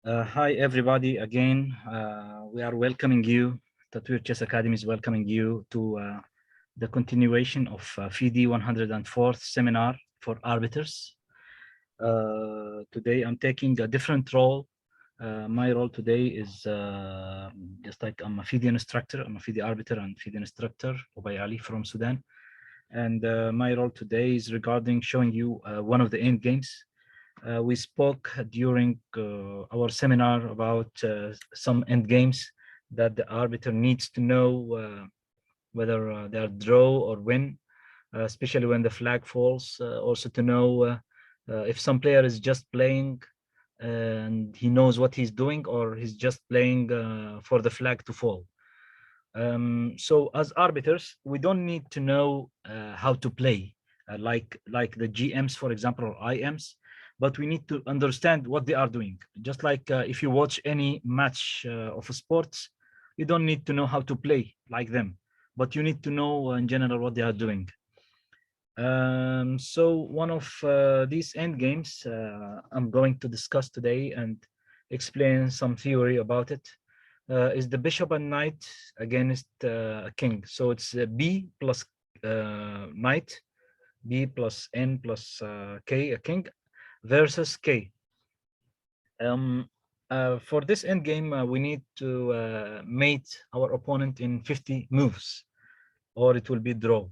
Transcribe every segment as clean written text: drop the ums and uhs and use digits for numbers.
Hi, everybody. Again, we are welcoming you. Tatweer Chess Academy is welcoming you to the continuation of FIDE 104th Seminar for Arbiters. Today, I'm taking a different role. My role today is just like I'm a FIDE instructor. I'm a FIDE arbiter and FIDE instructor, Ubay Ali from Sudan. And my role today is regarding showing you one of the end games. We spoke during our seminar about some end games that the arbiter needs to know whether they are draw or win, especially when the flag falls. Also to know if some player is just playing and he knows what he's doing, or he's just playing for the flag to fall. So as arbiters, we don't need to know how to play, like the GMs, for example, or IMs, but we need to understand what they are doing. Just like if you watch any match of sports, you don't need to know how to play like them, but you need to know in general what they are doing. So one of these end games I'm going to discuss today and explain some theory about it is the bishop and knight against a king. So it's b plus knight, b plus n plus k, a king, versus k. For this endgame, we need to mate our opponent in 50 moves, or it will be draw,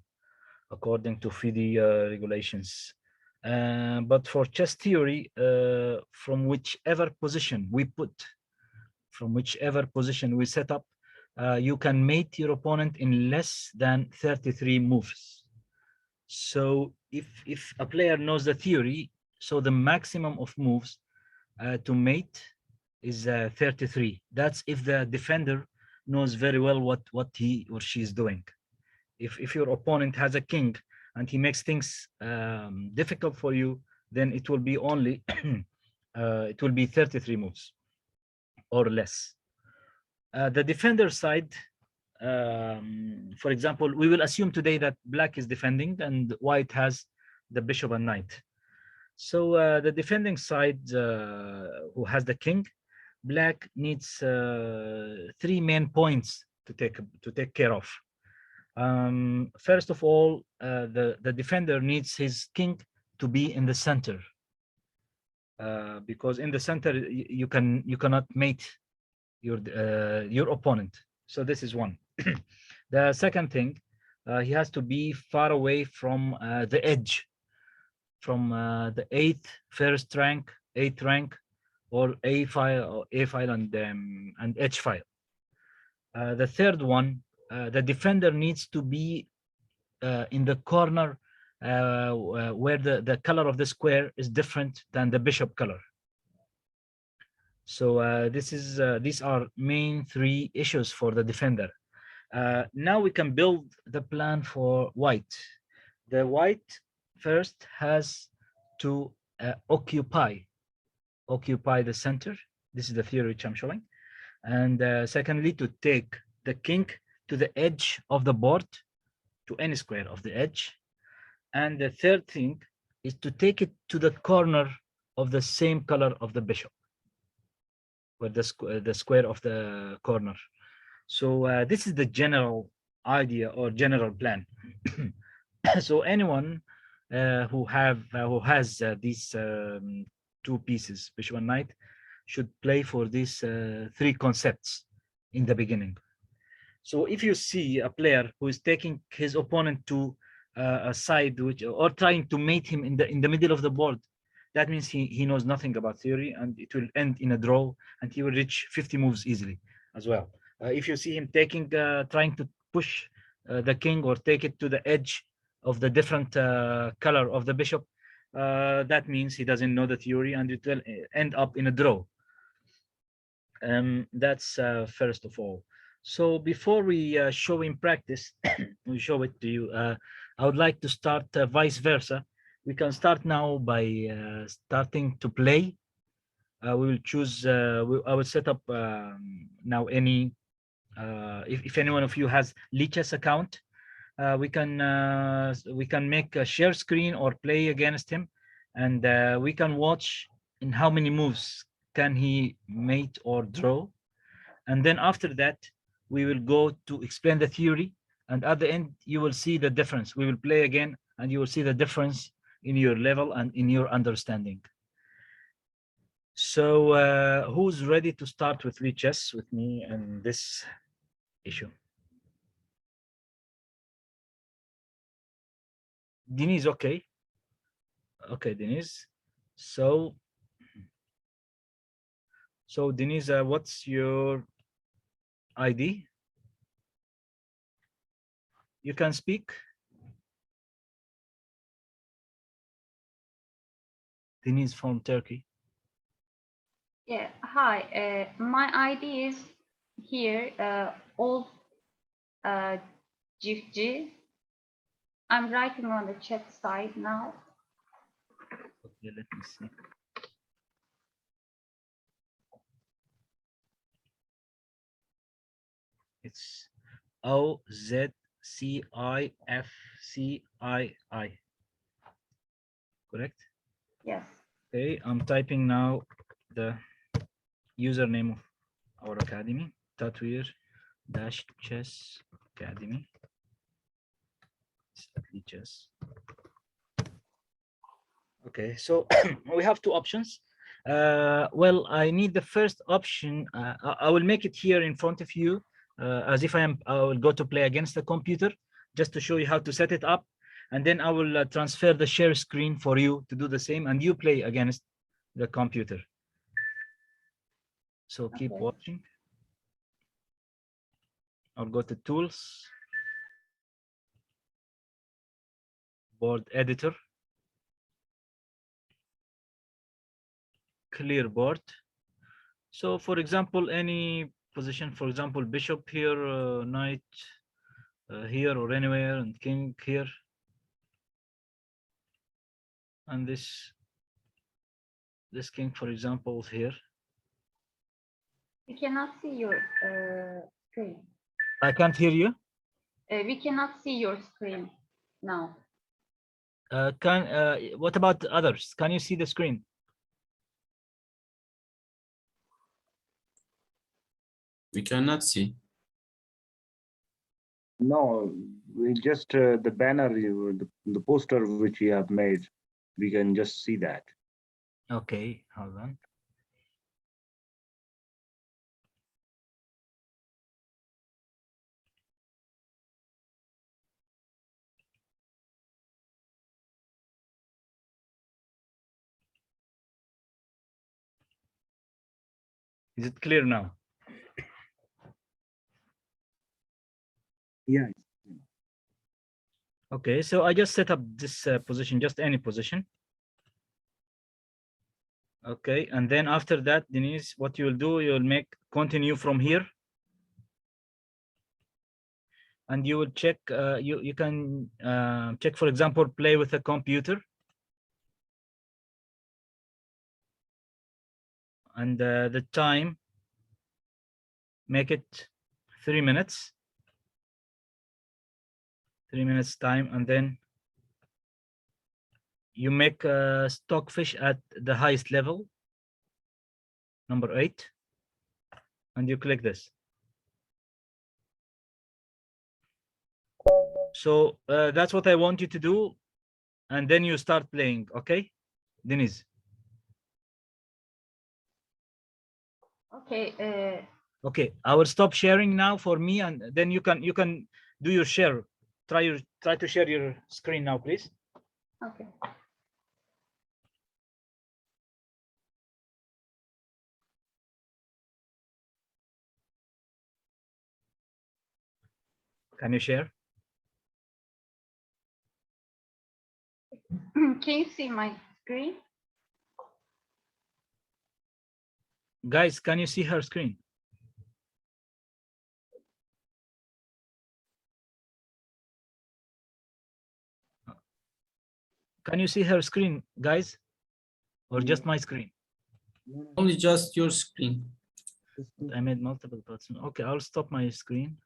according to FIDE regulations. But for chess theory, from whichever position we set up, you can mate your opponent in less than 33 moves. So if a player knows the theory, so the maximum of moves to mate is 33. That's if the defender knows very well what he or she is doing. If your opponent has a king and he makes things difficult for you, then it will be only it will be 33 moves or less. The defender side, for example, we will assume today that black is defending and white has the bishop and knight. So the defending side, who has the king, black needs 3 main points to take care of. First of all, the defender needs his king to be in the center, because in the center you cannot mate your opponent. So this is one. The second thing, he has to be far away from the edge, from the first rank, 8th rank, or A file and H file. The third one, the defender needs to be in the corner where the color of the square is different than the bishop color. So these are main 3 issues for the defender. Now we can build the plan for white. The white first has to occupy the center. This is the theory which I'm showing. And secondly, to take the king to the edge of the board, to any square of the edge. And the third thing is to take it to the corner of the same color of the bishop, where the square of the corner. So this is the general idea or general plan. So anyone who has these 2 pieces, bishop and knight, should play for these 3 concepts in the beginning. So if you see a player who is taking his opponent to a side or trying to mate him in the middle of the board, that means he knows nothing about theory, and it will end in a draw, and he will reach 50 moves easily as well. If you see him trying to push the king or take it to the edge of the different color of the bishop, that means he doesn't know the theory, and it will end up in a draw. That's first of all. So before we show in practice, we show it to you, I would like to start vice versa. We can start now by starting to play. We will choose, I will set up now any, if any one of you has Chess account, we can make a share screen or play against him, and we can watch in how many moves can he mate or draw? And then after that, we will go to explain the theory. And at the end, you will see the difference. We will play again, and you will see the difference in your level and in your understanding. So who's ready to start with FIDE Chess with me in this issue? Denise, okay. Okay, Denise. So Denise, what's your ID? You can speak. Denise from Turkey. Yeah, hi. My ID is here, old GIFG. I'm writing on the chat side now. Okay, let me see. It's OZCIFCII. Correct? Yes. Okay, I'm typing now the username of our academy, Tatweer-Chess Academy. Chess. Okay, so we have two options. Well, I need the first option. I will make it here in front of you, as if I will go to play against the computer, just to show you how to set it up, and then I will transfer the share screen for you to do the same, and you play against the computer. So keep watching. I'll go to Tools, Board Editor, Clear Board. So, for example, any position, for example, Bishop here, Knight here or anywhere, and King here, and this King, for example, here. We cannot see your screen. I can't hear you. We cannot see your screen now. What about others? Can you see the screen? We cannot see. No, we just the banner, the poster which you have made, we can just see that. Okay, hold on. Is it clear now? Yeah. Okay, so I just set up this position, just any position. Okay, and then after that, Denise, what you'll do, you'll make continue from here. And you will check, you can check, for example, play with a computer. And the time, make it 3 minutes. 3 minutes time, and then you make a stockfish at the highest level, number 8, and you click this. So that's what I want you to do, and then you start playing, okay, Denise? Okay. Okay, I will stop sharing now for me, and then you can do your share. Try to share your screen now, please. Okay. Can you share? Can you see my screen? Guys, can you see her screen? Can you see her screen, guys? Or just my screen? Only just your screen. I made multiple buttons. Okay, I'll stop my screen.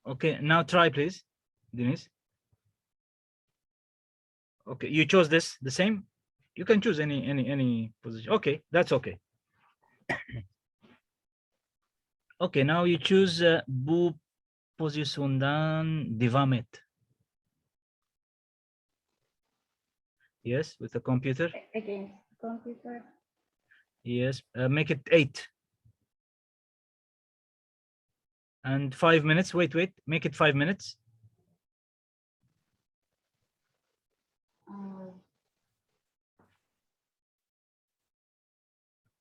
Okay, now try, please, Denise. Okay, you chose this, the same? You can choose any position. Okay, that's okay. Okay, now you choose bu pozisyondan devam et. Yes, with the computer. Against computer. Yes, make it 8. And 5 minutes. Wait, make it 5 minutes. Uh,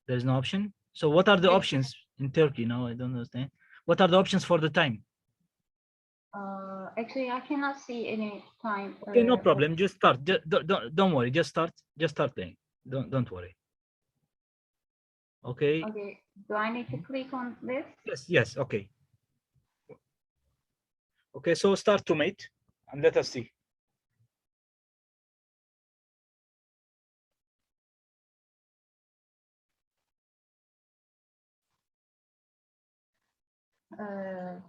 There's no option. So what are the Yes. options in Turkey? Now I don't understand. What are the options for the time? Actually, I cannot see any time. Okay, no problem. Just start. Don't worry. Just start. Just start playing. Don't worry. Okay. Okay. Do I need to click on this? Yes. Okay. Okay. So start to mate, and let us see. Uh,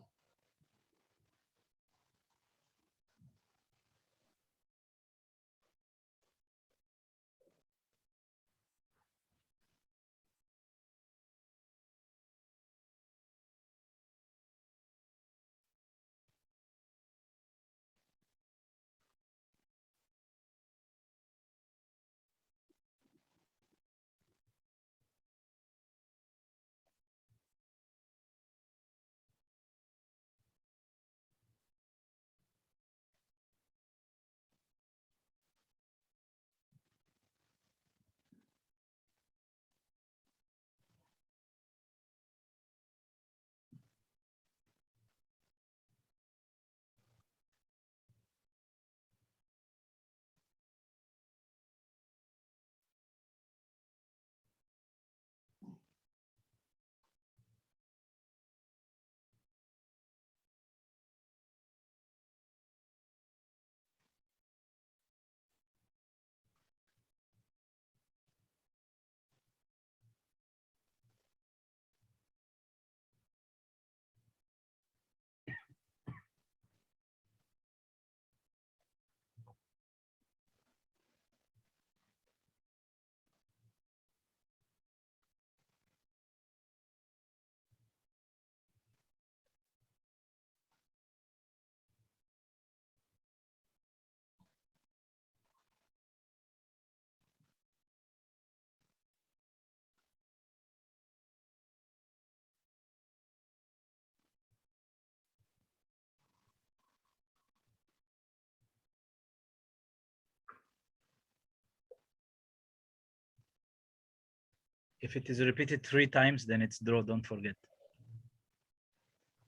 If it is repeated 3 times, then it's draw. Don't forget.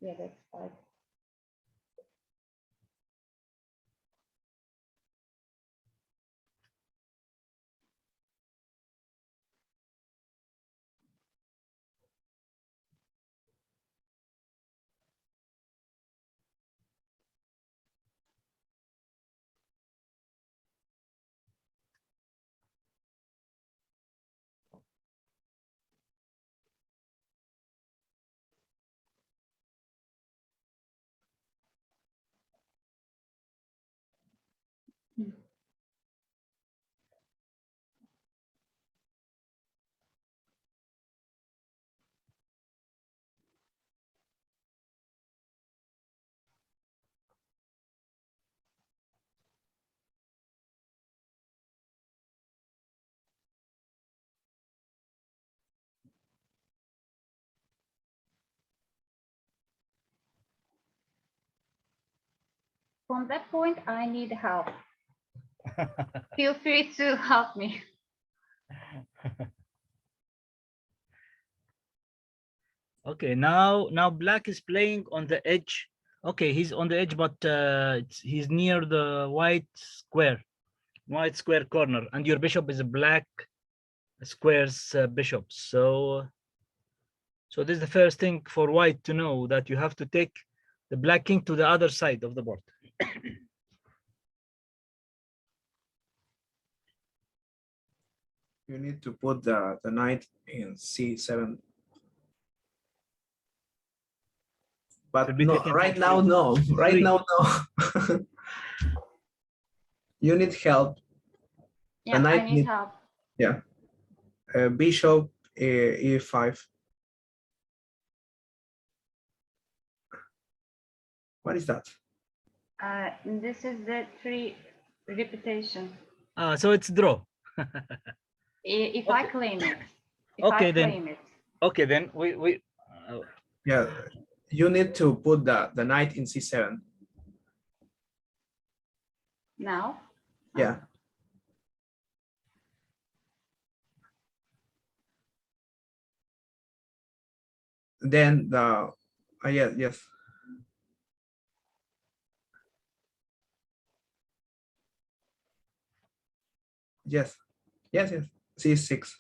yeah, that's fine. From that point, I need help. Feel free to help me. Okay, now black is playing on the edge. Okay, he's on the edge, but he's near the white square corner, and your bishop is a black squares bishop. So this is the first thing for white to know, that you have to take the black king to the other side of the board. You need to put the knight in c7. But be no, taken right for now, free. no. Right Free. now, no. You need help. Yeah, And I need help. Yeah. Bishop e5. What is that? This is the 3 repetition. So it's draw. If I claim it. If Okay, I then. claim it. Okay, then we Yeah, you need to put the knight in c7. Now? Yeah. Then the yeah, yes. Yes. Yes, yes. C6.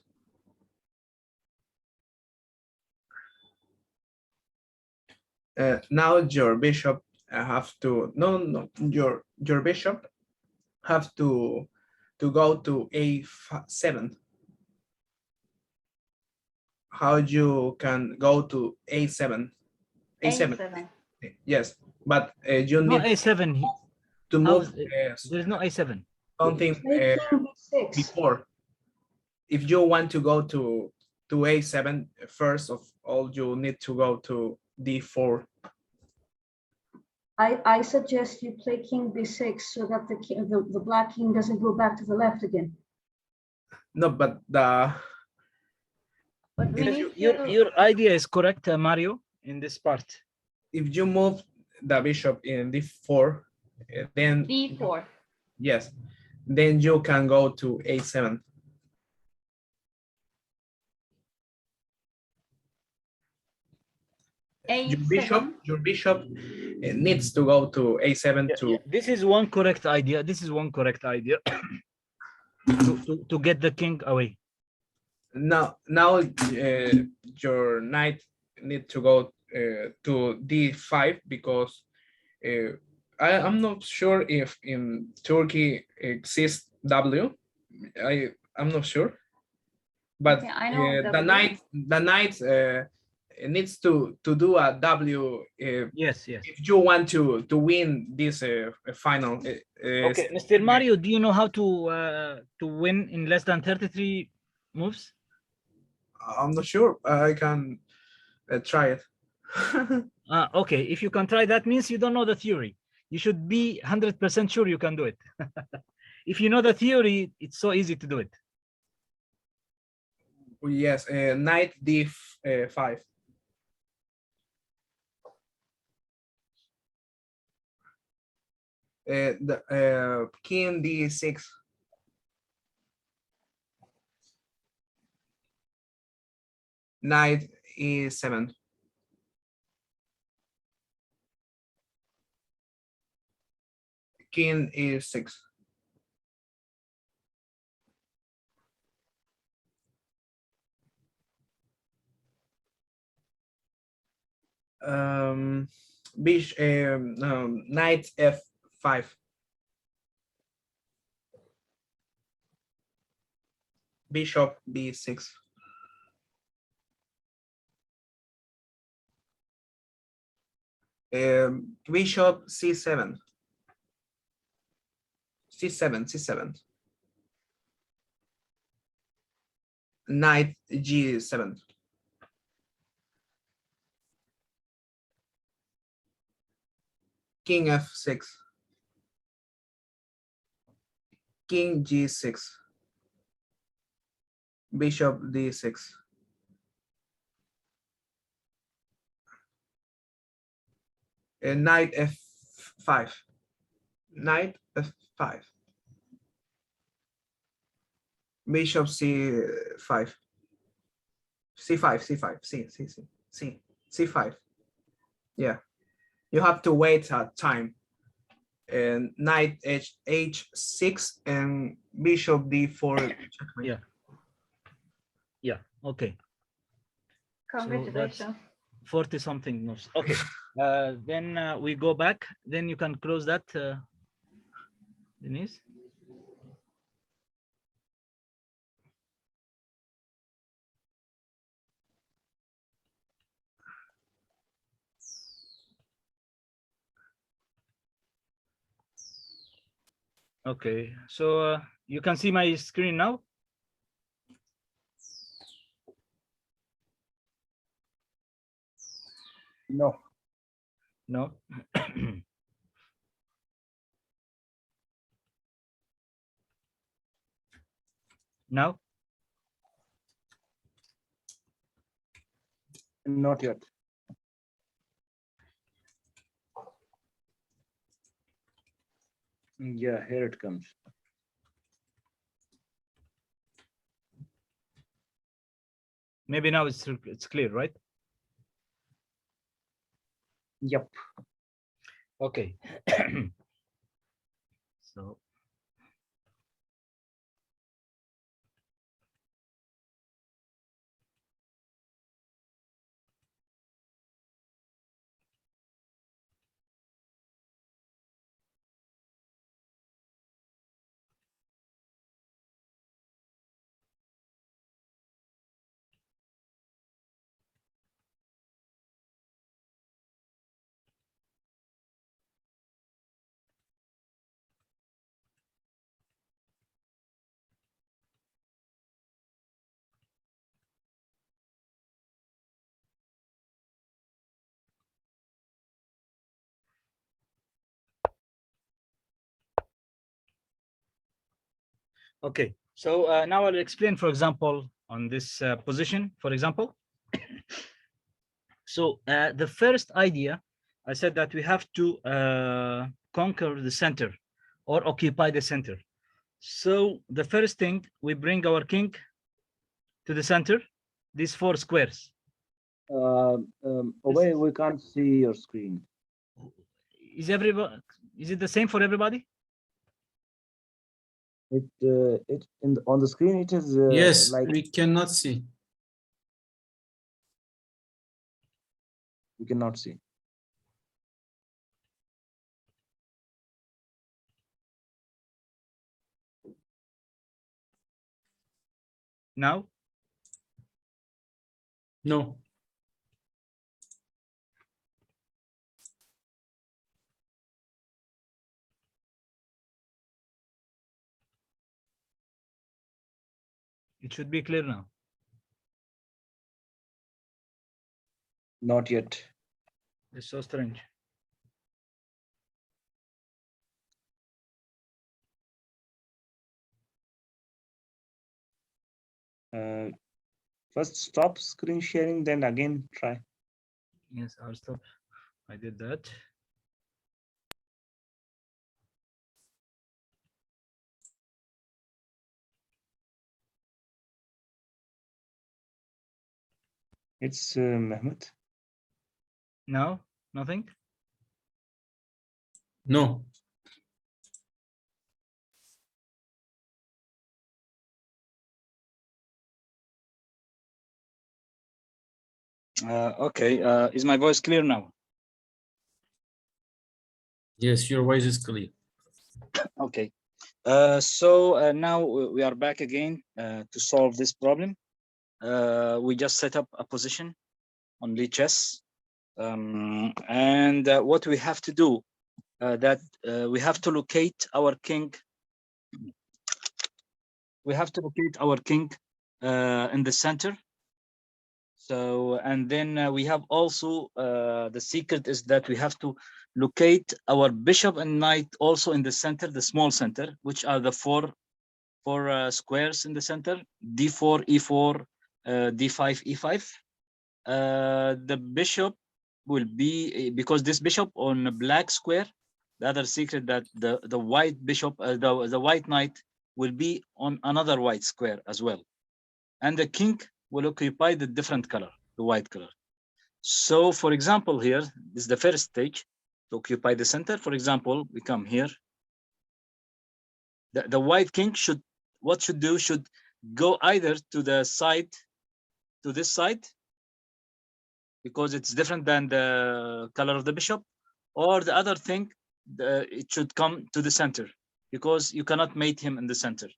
Now your bishop have to no your bishop have to go to a7. How you can go to a7? A7. Yes, but you no need A7. to move There is no A7. something before. If you want to go to a7, first of all, you need to go to d4. I suggest you play king b6 so that the black king doesn't go back to the left again. No, but the But we need Your idea is correct, Mario, in this part. if you move the bishop in d4, then D4. yes, then you can go to a7. A7. Your bishop needs to go to a7 to. This is one correct idea. This is one correct idea to get the king away. Now your knight need to go to d5 because I'm not sure if in Turkey exists W. I'm not sure, but Okay, I know the knight needs to do a W. Yes. If you want to win this final. Okay, Mr. Mario, do you know how to win in less than 33 moves? I'm not sure. I can try it. Okay, if you can try, that means you don't know the theory. You should be 100% sure you can do it. If you know the theory, it's so easy to do it. Yes, knight d5. The king d6. Knight e7. King e6. Knight f5. Bishop b6. Bishop c7. c7. Knight g7. King f6. King g6. Bishop d6. Knight f5. Knight f5. Bishop c5. c5. Yeah, you have to wait a time. And knight h6 and bishop d4. Yeah. Okay. Congratulations. 40 something moves. Okay. Then we go back. Then you can close that, Denise. Okay, so you can see my screen now. No. No. Now. Not yet. Yeah, here it comes. Maybe now it's clear, right? Yep. Okay. So okay, so now I'll explain, for example, on this position, for example. So the first idea, I said that we have to conquer the center or occupy the center. So the first thing, we bring our king to the center, these 4 squares. Away, we can't see your screen. Is it the same for everybody? On the screen it is Yes, like we cannot see. we cannot see. Now? No. It should be clear now. Not yet. It's so strange. First stop screen sharing, then again try. Yes, I'll stop. I did that. It's Mehmet. Now, nothing? No. Okay, is my voice clear now? Yes, your voice is clear. Okay. So now we are back again to solve this problem. We just set up a position on Lee chess. And what we have to do, we have to locate our king. We have to locate our king in the center. So, and then we have also, the secret is that we have to locate our bishop and knight also in the center, the small center, which are the four squares in the center, d4, e4, d5, e5. The bishop will be, because this bishop on a black square, the other secret that the white bishop, the white knight will be on another white square as well. And the king will occupy the different color, the white color. So for example, here, this is the first stage to occupy the center. For example, we come here. The white king should go either to the side, to this side, because it's different than the color of the bishop, or the other thing, it should come to the center, because you cannot mate him in the center.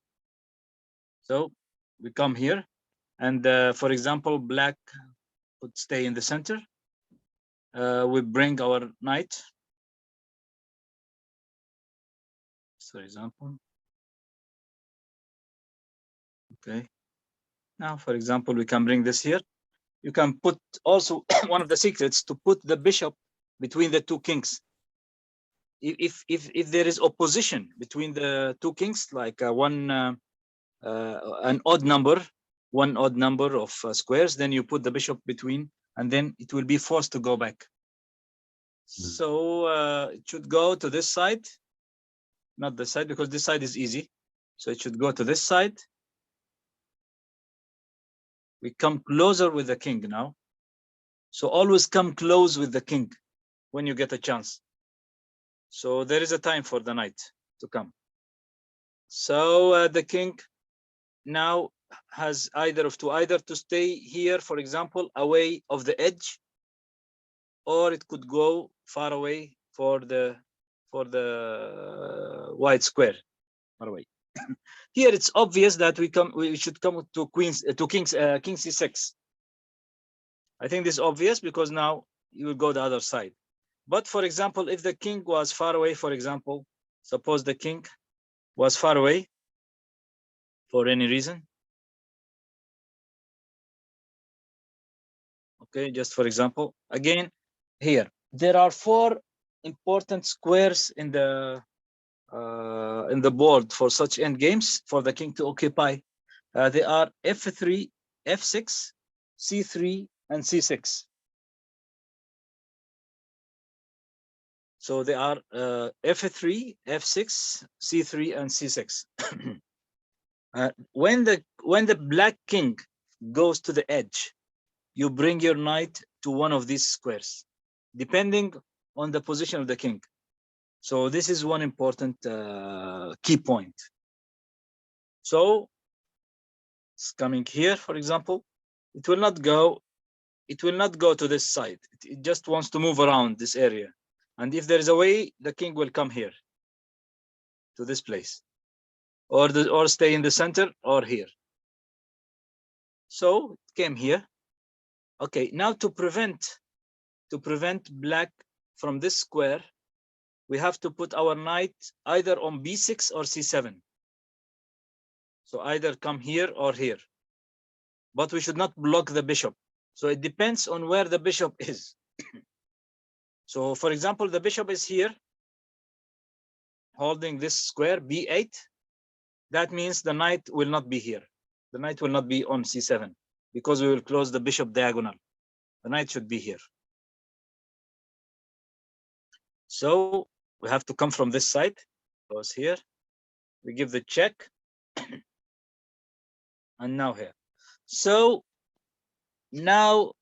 So we come here, and for example, black would stay in the center. We bring our knight. for example. Okay. Now, for example, we can bring this here. You can put also one of the secrets to put the bishop between the two kings. If there is opposition between the two kings, like an odd number, one odd number of squares, then you put the bishop between, and then it will be forced to go back. So it should go to this side, not this side, because this side is easy. So it should go to this side. We come closer with the king now. So always come close with the king when you get a chance. So there is a time for the knight to come. So the king now has either to stay here, for example, away of the edge, or it could go far away for the white square, far away. Here it's obvious that we should come to king c6. I think this is obvious because now you will go the other side. But for example, if the king was far away, for example, suppose the king was far away for any reason. Okay, just for example, again, here, there are 4 important squares in the board for such endgames for the king to occupy. They are f3, f6, c3, and c6. So they are f3, f6, c3, and c6. When the black king goes to the edge, you bring your knight to one of these squares, depending on the position of the king. So this is one important key point. So it's coming here, for example, it will not go to this side. It just wants to move around this area. And if there is a way, the king will come here to this place, or stay in the center or here. So it came here. Okay, now to prevent black from this square, we have to put our knight either on b6 or c7. So either come here or here. But we should not block the bishop. So it depends on where the bishop is. So for example, the bishop is here, holding this square, b8. That means the knight will not be here. The knight will not be on c7 because we will close the bishop diagonal. The knight should be here. So we have to come from this side, goes here. We give the check. And now here. So now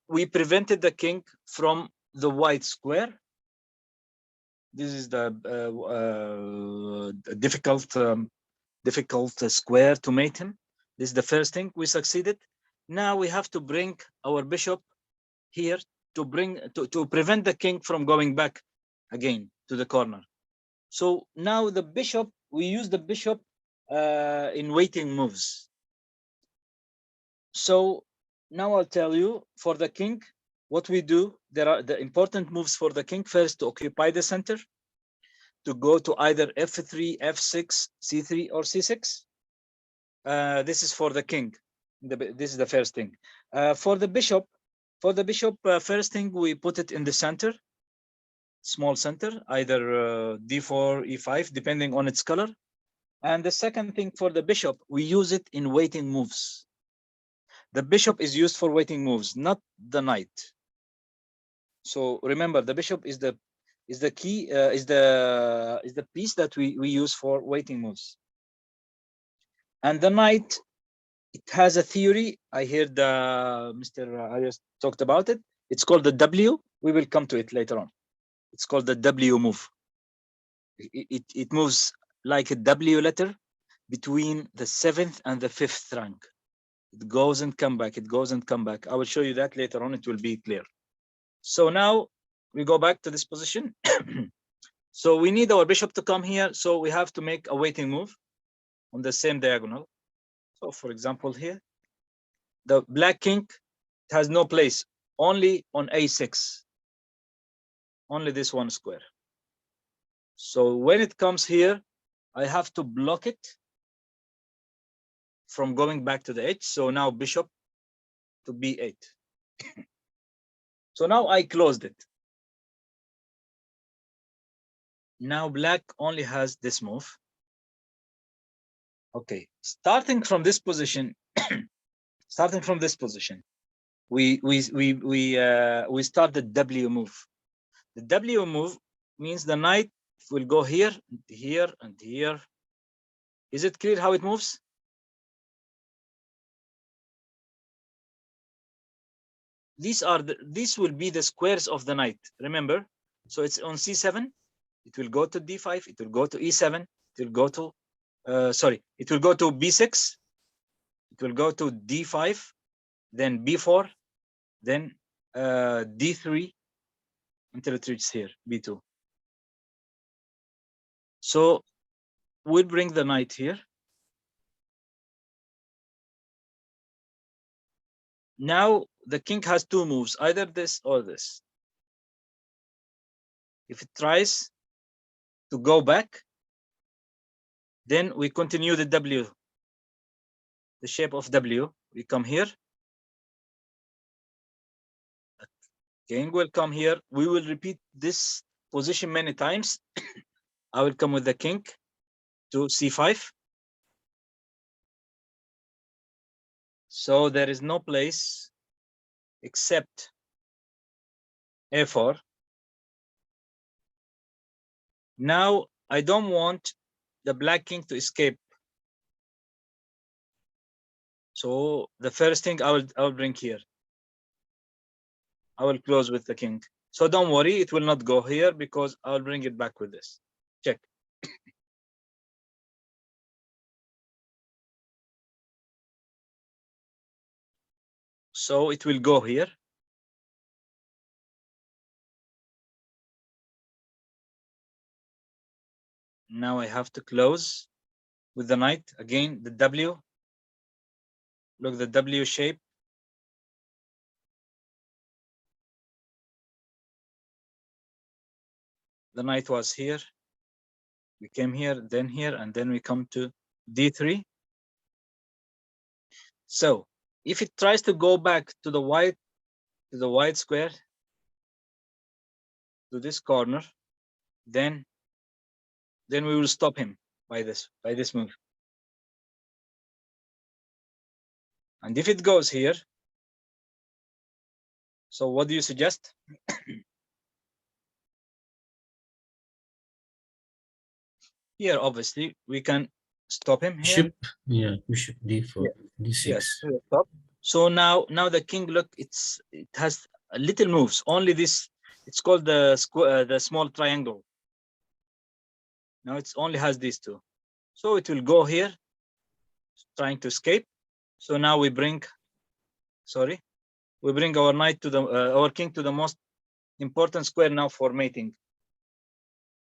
we prevented the king from the white square. This is the difficult square to mate him. This is the first thing we succeeded. Now we have to bring our bishop here to prevent the king from going back again to the corner. So now the bishop, we use the bishop in waiting moves. So now I'll tell you, for the king, what we do. There are the important moves for the king. First, to occupy the center, to go to either f3, f6, c3, or c6. This is for the king. This is the first thing. For the bishop, first thing we put it in the center, small center, either d4, e5, depending on its color. And the second thing for the bishop, we use it in waiting moves. The bishop is used for waiting moves, not the knight. So remember, the bishop is the key, is the piece that we use for waiting moves. And the knight, it has a theory. I heard Mr. Arias talked about it. It's called the W. We will come to it later on. It's called the W move. It moves like a W letter between the 7th and the 5th rank. It goes and come back. It goes and come back. I will show you that later on. It will be clear. So now we go back to this position. So we need our bishop to come here. So we have to make a waiting move on the same diagonal. So for example, here, the black king has no place, only on a6, only this one square. So when it comes here, I have to block it from going back to the edge. So now bishop to b8. So now I closed it. Now black only has this move. Okay, starting from this position, we start the W move. The W move means the knight will go here, here, and here. Is it clear how it moves? These will be the squares of the knight. Remember, so it's on c7. It will go to d5. It will go to e7. It will go to it will go to b6. It will go to d5, then b4, then d3 until it reaches here, b2. So we'll bring the knight here. Now the king has two moves, either this or this. If it tries to go back, then we continue the W, the shape of W. We come here. King will come here. We will repeat this position many times. I will come with the king to c5. So there is no place except a4. Now I don't want the black king to escape. So the first thing I will bring here. I will close with the king. So don't worry, it will not go here because I will bring it back with this. Check. So it will go here. Now I have to close with the knight. Again, the W. Look, the W shape. The knight was here. We came here, and then we come to D3. So if it tries to go back to the white square, to this corner, then we will stop him by this move. And if it goes here, so what do you suggest? Here, obviously, we can stop him here. Bishop, yeah, bishop d4, d6. Yes, stop. So now the king, look, it has little moves. Only this. It's called the small triangle. Now it only has these two. So it will go here, trying to escape. So now we bring our knight to the our king to the most important square now for mating.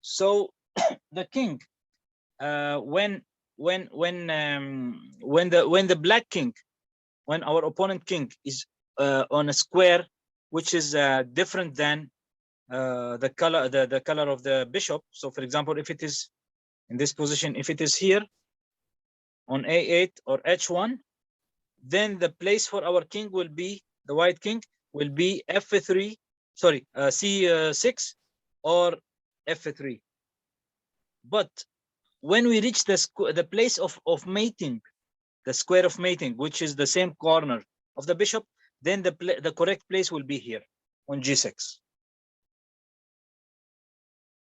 So the king, when the black king, when our opponent king is on a square which is different than the color of the bishop. So for example, if it is in this position, if it is here on a8 or h1, then the place for our king will be, the white king will be f3, sorry, c6 or f3. But when we reach the place of mating, the square of mating, which is the same corner of the bishop, then the correct place will be here on g6,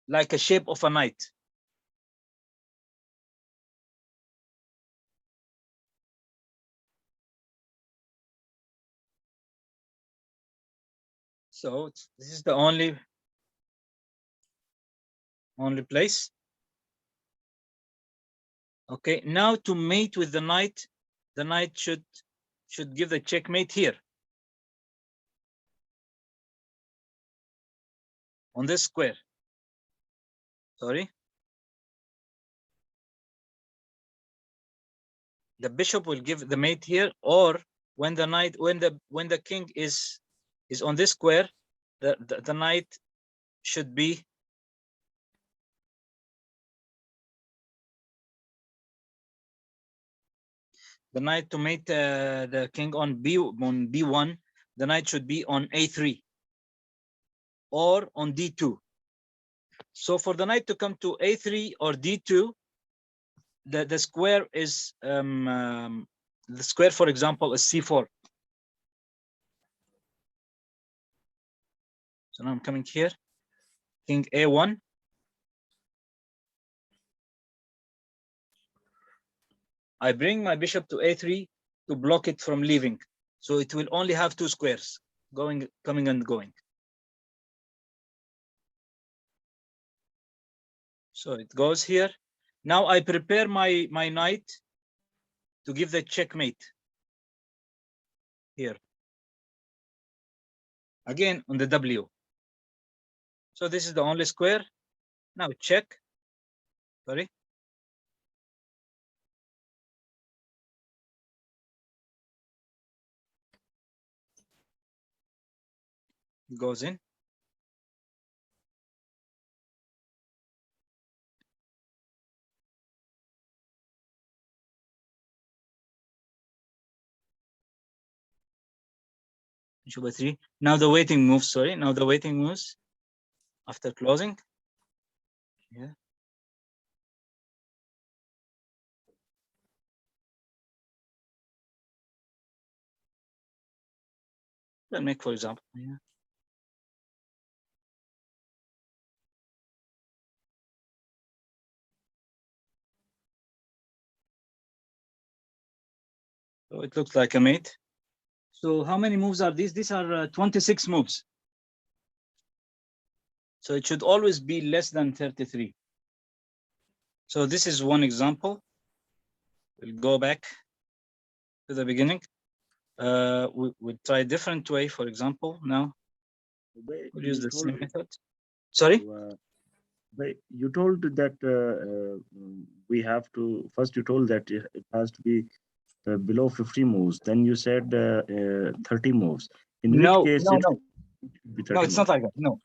like a shape of a knight. So this is the only place. Okay, now to mate with the knight should give the checkmate here on this square. Sorry, the bishop will give the mate here, or when the king is on this square, the knight should be the knight to mate the king on B1, the knight should be on A3 or on D2. So for the knight to come to A3 or D2, the square is the square, for example, is C4. So now I'm coming here, king A1. I bring my bishop to A3 to block it from leaving. So it will only have two squares, coming and going. So it goes here. Now I prepare my knight to give the checkmate here. Again on the W. So this is the only square. Now check. Sorry. It goes in. Bishop A3. Now the waiting moves. Sorry. Now the waiting moves after closing. Yeah. Let's make, for example. Yeah. So it looks like a mate. So how many moves are these? These are 26 moves. So it should always be less than 33. So this is one example. We'll go back to the beginning. We'll try a different way, for example. Now we'll use the same method. Sorry? You told that we have to, first you told that it has to be below 50 moves. Then you said 30 moves. In which case no. No, it's not like that. No.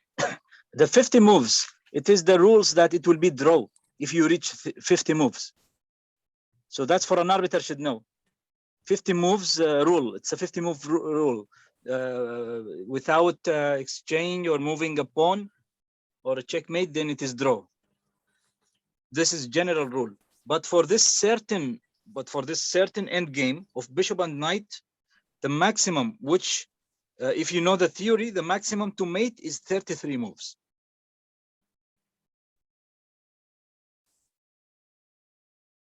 The 50 moves, it is the rules that it will be draw if you reach 50 moves. So that's for an arbiter should know. 50 moves rule. It's a 50 move rule. Without exchange or moving a pawn or a checkmate, then it is draw. This is general rule. But for this certain end game of bishop and knight, the maximum, which if you know the theory, the maximum to mate is 33 moves.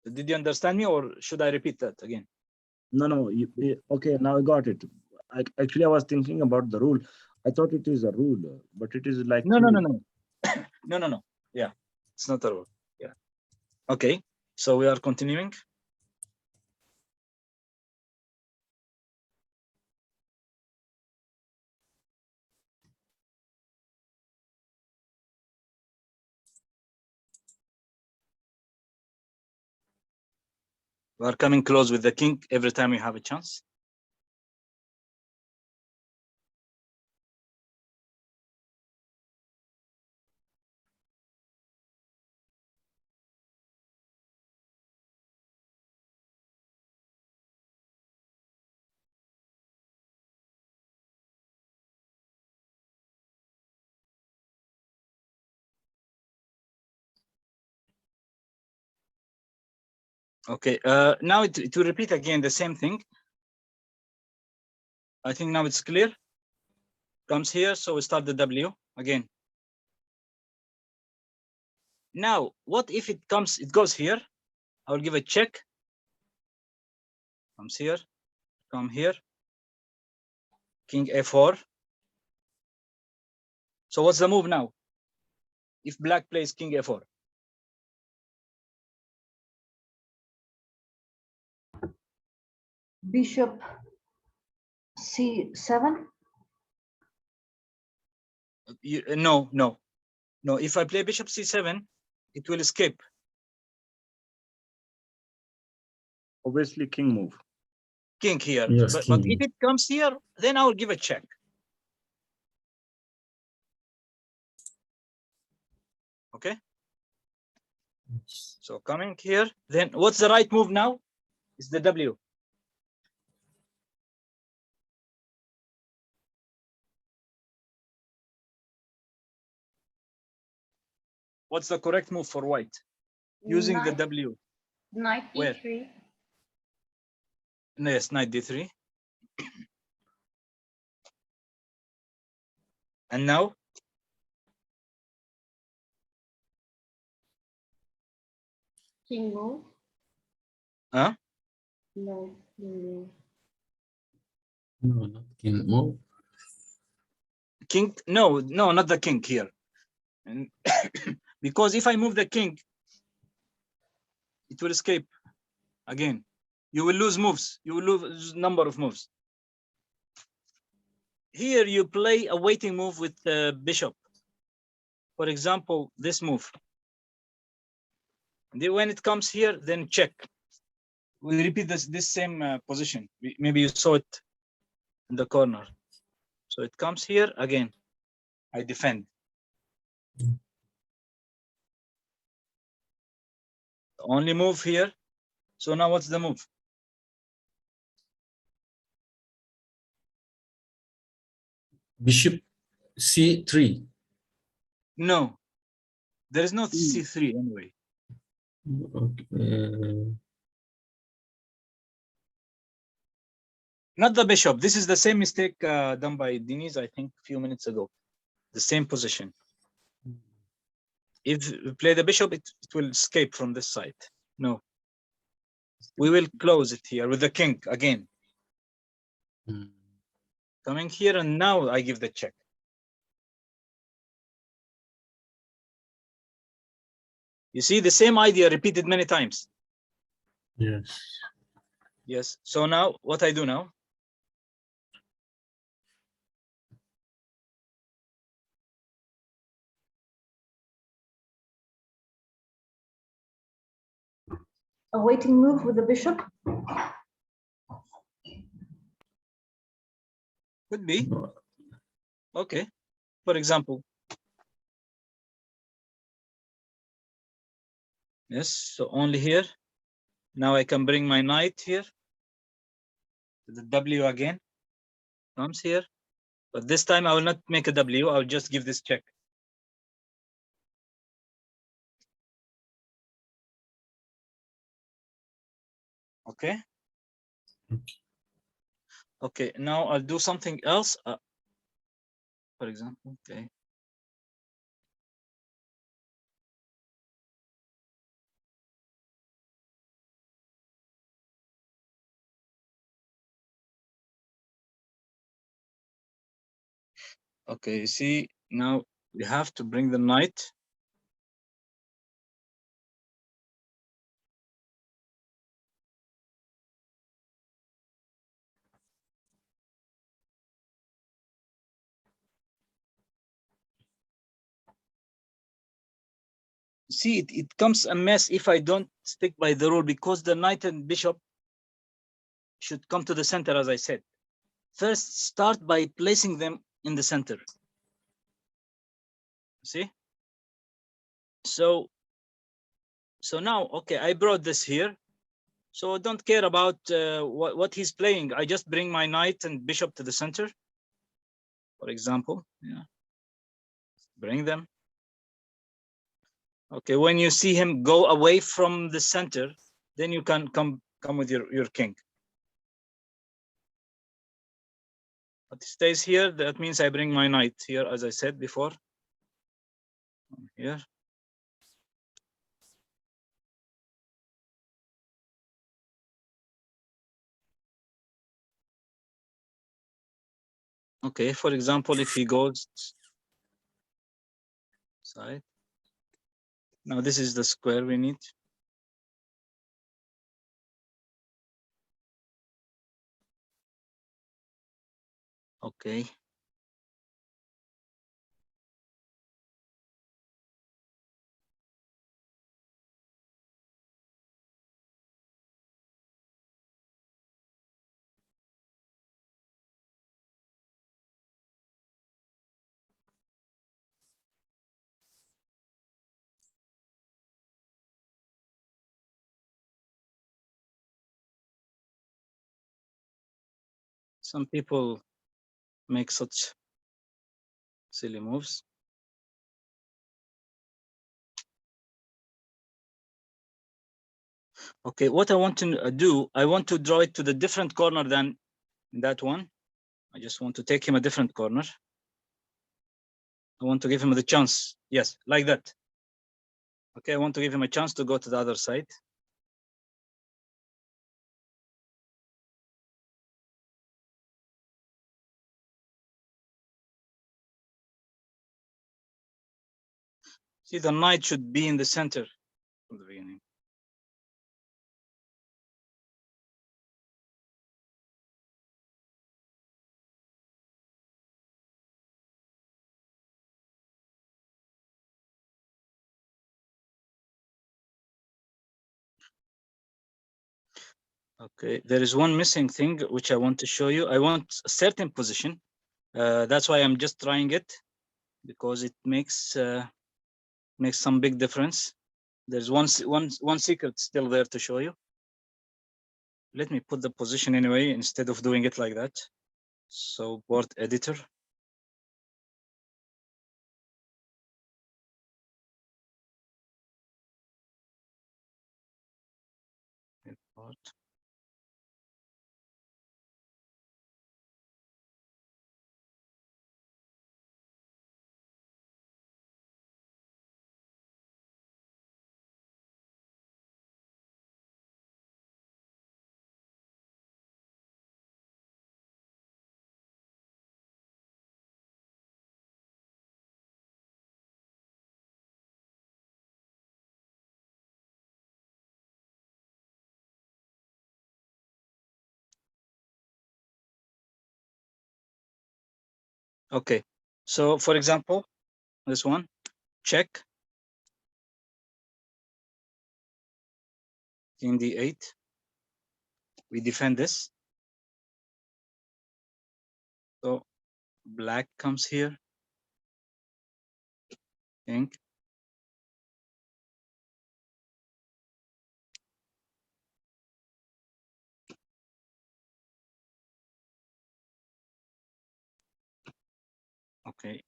Did you understand me, or should I repeat that again? No. Okay, now I got it. Actually, I was thinking about the rule. I thought it is a rule, but it is like No. No. Yeah, it's not a rule. Yeah. Okay, so we are continuing. We are coming close with the king every time we have a chance. Okay, now it will repeat again the same thing. I think now it's clear. Comes here, so we start the W again. Now, what if it goes here? I will give a check. Comes here, come here. King A4. So what's the move now? If black plays King A4. Bishop C7. No. If I play Bishop C7, it will escape. obviously king move. King here. Yes, But king. if it comes here, then I will give a check. Okay. So coming here, then what's the right move now? It's the W. What's the correct move for white? Using the Knight, W. knight Where? e3. Yes, knight d3. And now? King move. Huh? No, king move. No, not king move. King? No, not the king here. And because if I move the king, it will escape again. You will lose moves. You will lose number of moves. Here you play a waiting move with the bishop. For example, this move. And then when it comes here, then check. We repeat this same position. Maybe you saw it in the corner. So it comes here again. I defend. The only move here. So now what's the move? Bishop c3. No, there is no c3 anyway. Okay. Not the bishop. This is the same mistake done by Diniz, I think, a few minutes ago. The same position. If we play the bishop, it will escape from this side. No. We will close it here with the king again. Coming here, and now I give the check. You see the same idea repeated many times. Yes. Yes. So now what I do now? A waiting move with the bishop. Could be. Okay. For example. Yes. So only here. Now I can bring my knight here. The W again comes here. But this time I will not make a W. I'll just give this check. Okay. Okay. Now I'll do something else. For example, okay. Okay, you see, now we have to bring the knight. See, it comes a mess if I don't stick by the rule, because the knight and bishop should come to the center, as I said. First, start by placing them in the center. See? So now, okay, I brought this here. So don't care about what he's playing. I just bring my knight and bishop to the center, for example. Yeah. Bring them. Okay, when you see him go away from the center, then you can come with your king. But it stays here. That means I bring my knight here, as I said before. Here. Okay, for example, if he goes side. Now this is the square we need. Okay. Some people make such silly moves. Okay, what I want to do, I want to draw it to the different corner than that one. I just want to take him a different corner. I want to give him the chance. Yes, like that. Okay, I want to give him a chance to go to the other side. See, the knight should be in the center from the beginning. Okay, there is one missing thing which I want to show you. I want a certain position. That's why I'm just trying it, because it makes some big difference. There's one secret still there to show you. Let me put the position anyway instead of doing it like that. So board editor. Import. Okay, so for example, this one, check, in d8, we defend this. So black comes here, pink. Okay,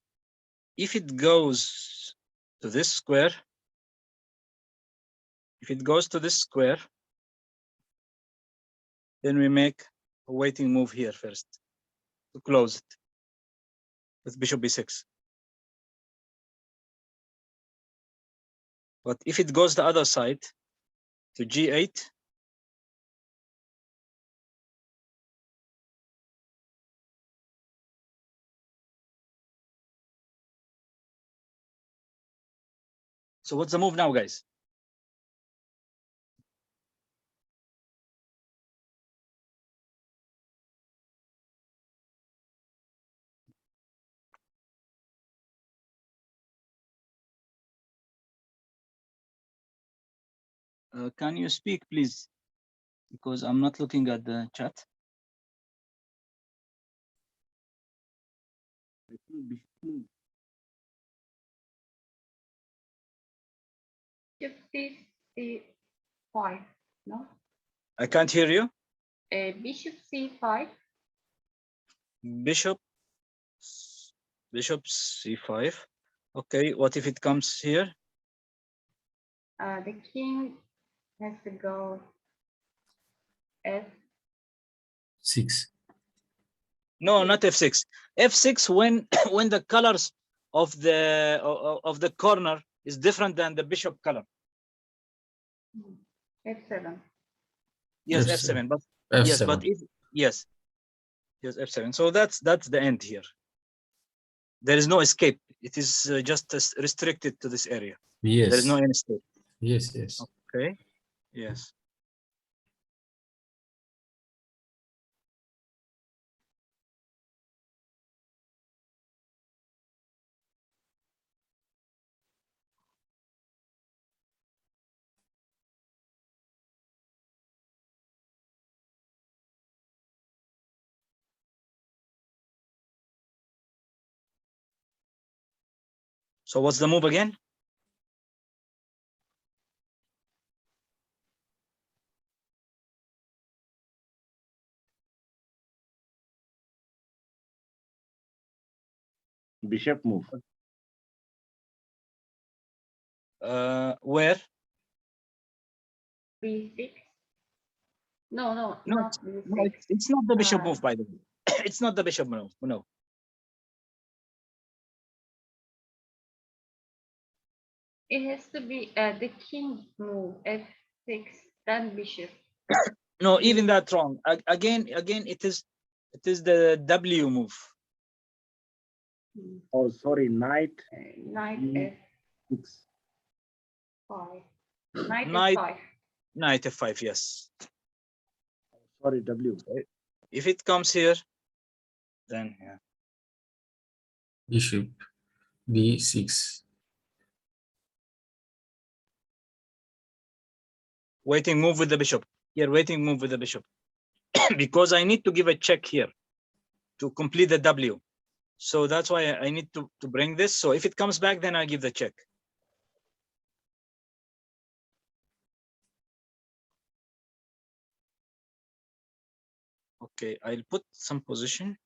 if it goes to this square, then we make a waiting move here first to close it with bishop b6. But if it goes the other side to g8, so what's the move now, guys? Can you speak, please? Because I'm not looking at the chat. Bishop c5, no? I can't hear you. Bishop c5. Bishop c5. Okay, what if it comes here? The king has to go f. 6. No, not f6. F6 when when the colors of the corner is different than the bishop color. f7. Yes, F7. f7. But F7. yes, but if yes f7. So that's the end here. There is no escape. It is just restricted to this area. Yes. There is no any escape. Yes, yes. Okay. Yes. So what's the move again? Bishop move. Where? b6. No, No, not no, b6. it's not the bishop move, Uh, by the way. It's not the bishop move. No. It has to be the king move f6, then bishop. No, even that wrong. Again, it is the W move. Oh, sorry, knight Knight E6. f5. Knight Knight, f5. knight f5, yes. Sorry, W. If it comes here, then yeah. Bishop B6. Waiting move with the bishop. Here, waiting move with the bishop. Because I need to give a check here to complete the W. So that's why I need to bring this. So if it comes back, then I give the check. Okay, I'll put some position.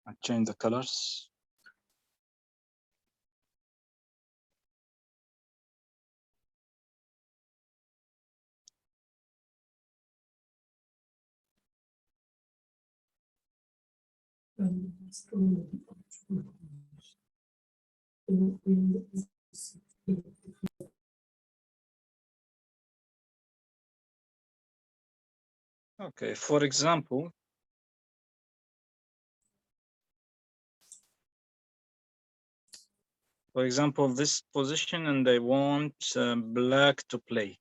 I change the colors. Okay, for example, this position, and I want black to play.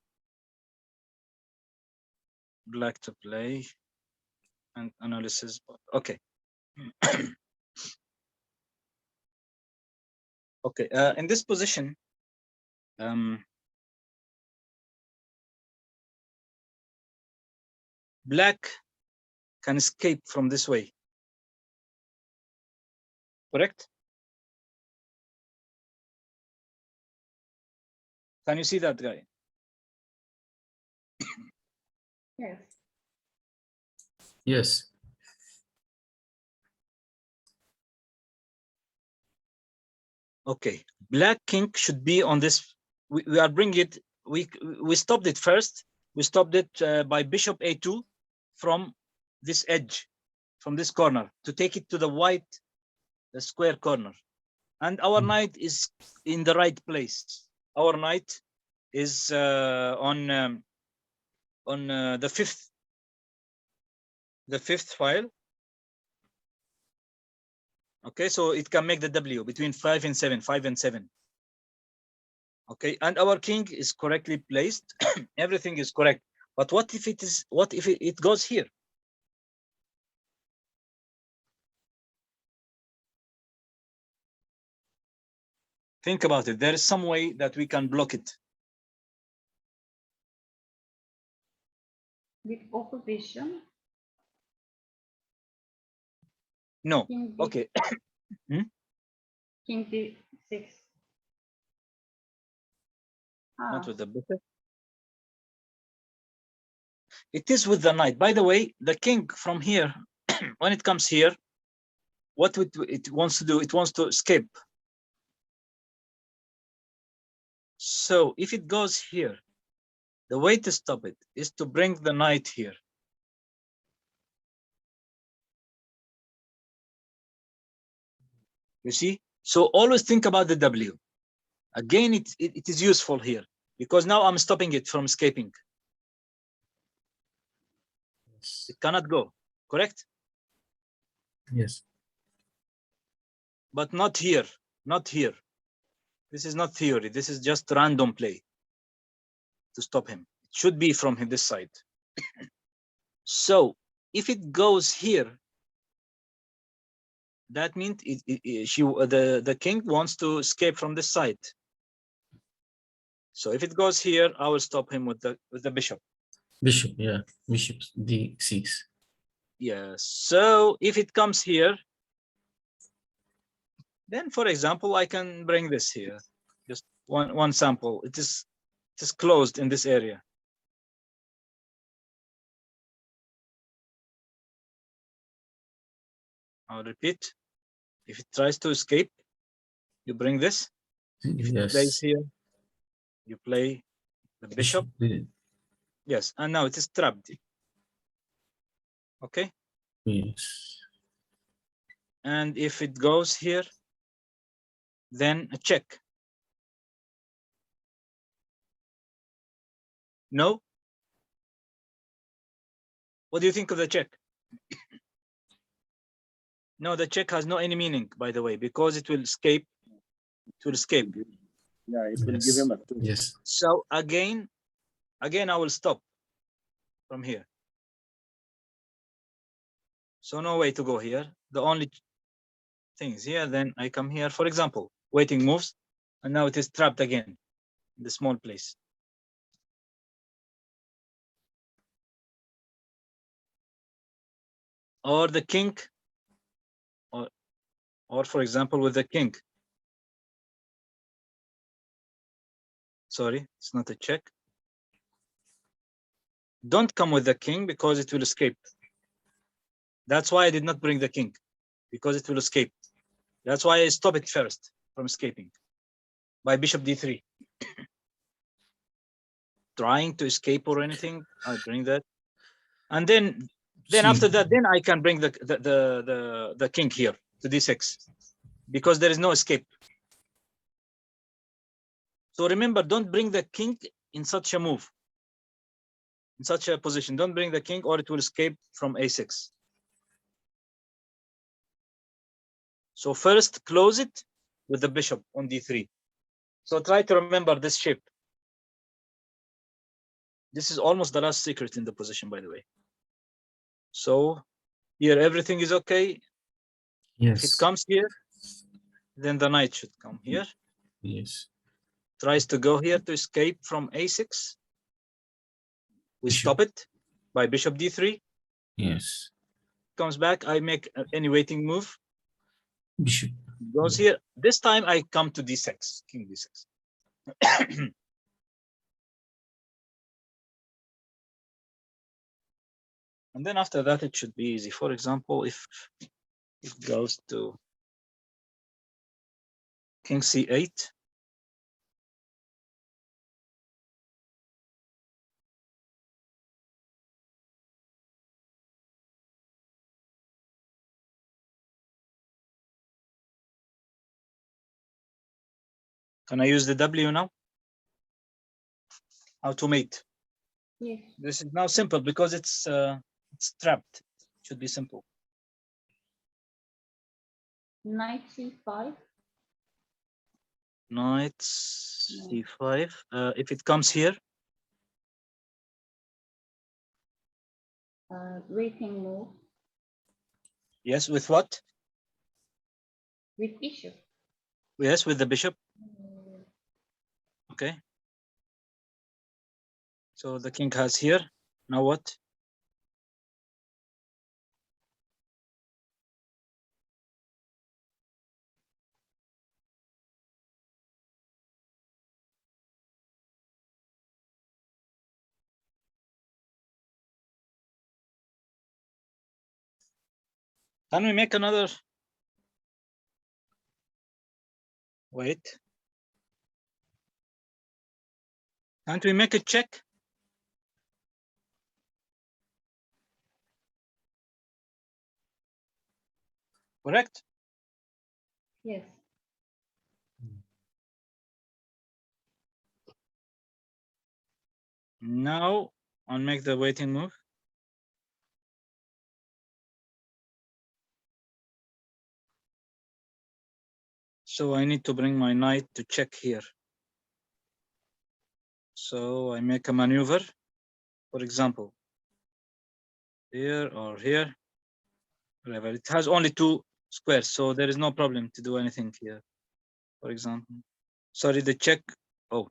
Black to play and analysis. Okay. Okay, in this position, black can escape from this way. Correct? Can you see that guy? Yes. Yes. Okay, black king should be on this. We are bringing it. We stopped it first. We stopped it by bishop a2 from this edge, from this corner, to take it to the white, the square corner. And our knight is in the right place. Our knight is on the fifth file. Okay, so it can make the W between 5 and 7, 5 and 7. Okay, and our king is correctly placed. Everything is correct. But what if it goes here? Think about it. There is some way that we can block it. With opposition. No. King d, Okay. king d6. Not with the bishop. It is with the knight. By the way, the king from here, when it comes here, what it wants to do, it wants to escape. So if it goes here, the way to stop it is to bring the knight here. You see? So always think about the W. Again, it is useful here because now I'm stopping it from escaping. Yes. It cannot go, correct? Yes. But not here, not here. This is not theory. This is just random play to stop him. It should be from this side. So if it goes here, that means the king wants to escape from this side. So if it goes here, I will stop him with the bishop. Bishop, yeah. Bishop D6. Yes. So if it comes here, then for example, I can bring this here. Just one sample. It is closed in this area. I'll repeat. If it tries to escape, you bring this. If it plays Yes. here, you play the bishop. Bishop. Yes, and now it is trapped. Okay. Yes. And if it goes here, then a check. No? What do you think of the check? No, the check has no any meaning, by the way, because it will escape. It will escape. Yeah, it will give him a two. Yes. So again, I will stop from here. So no way to go here. The only thing is here, then I come here, for example, waiting moves, and now it is trapped again in the small place. Or the king, or for example, with the king. Sorry, it's not a check. Don't come with the king because it will escape. That's why I did not bring the king, because it will escape. That's why I stop it first from escaping by bishop d3. Trying to escape or anything, I bring that, and then after that, then I can bring the king here to d6 because there is no escape. So remember, don't bring the king in such a move, in such a position. Don't bring the king or it will escape from a6. So first close it with the bishop on d3. So try to remember this shape. This is almost the last secret in the position, by the way. So here everything is okay. Yes. If it comes here, then the knight should come here. Yes. Tries to go here to escape from a6. We Bishop. stop it by bishop d3. Yes. Comes back, I make any waiting move. Bishop. Goes here. This time I come to d6, king d6. And then after that, it should be easy. For example, if it goes to king c8. Can I use the W now? How to mate? Yes. This is now simple because it's trapped. It should be simple. Knight c5. Knight c5. If it comes here, Waiting move yes, with what? with bishop. Yes, with the bishop. Okay. So the king has here. Now what? Can we make another? Wait. Can't we make a check? Correct? Yes. Now I'll make the waiting move. So I need to bring my knight to check here. So I make a maneuver, for example, here or here, whatever. It has only 2 squares, so there is no problem to do anything here. For example, sorry, the check. Oh,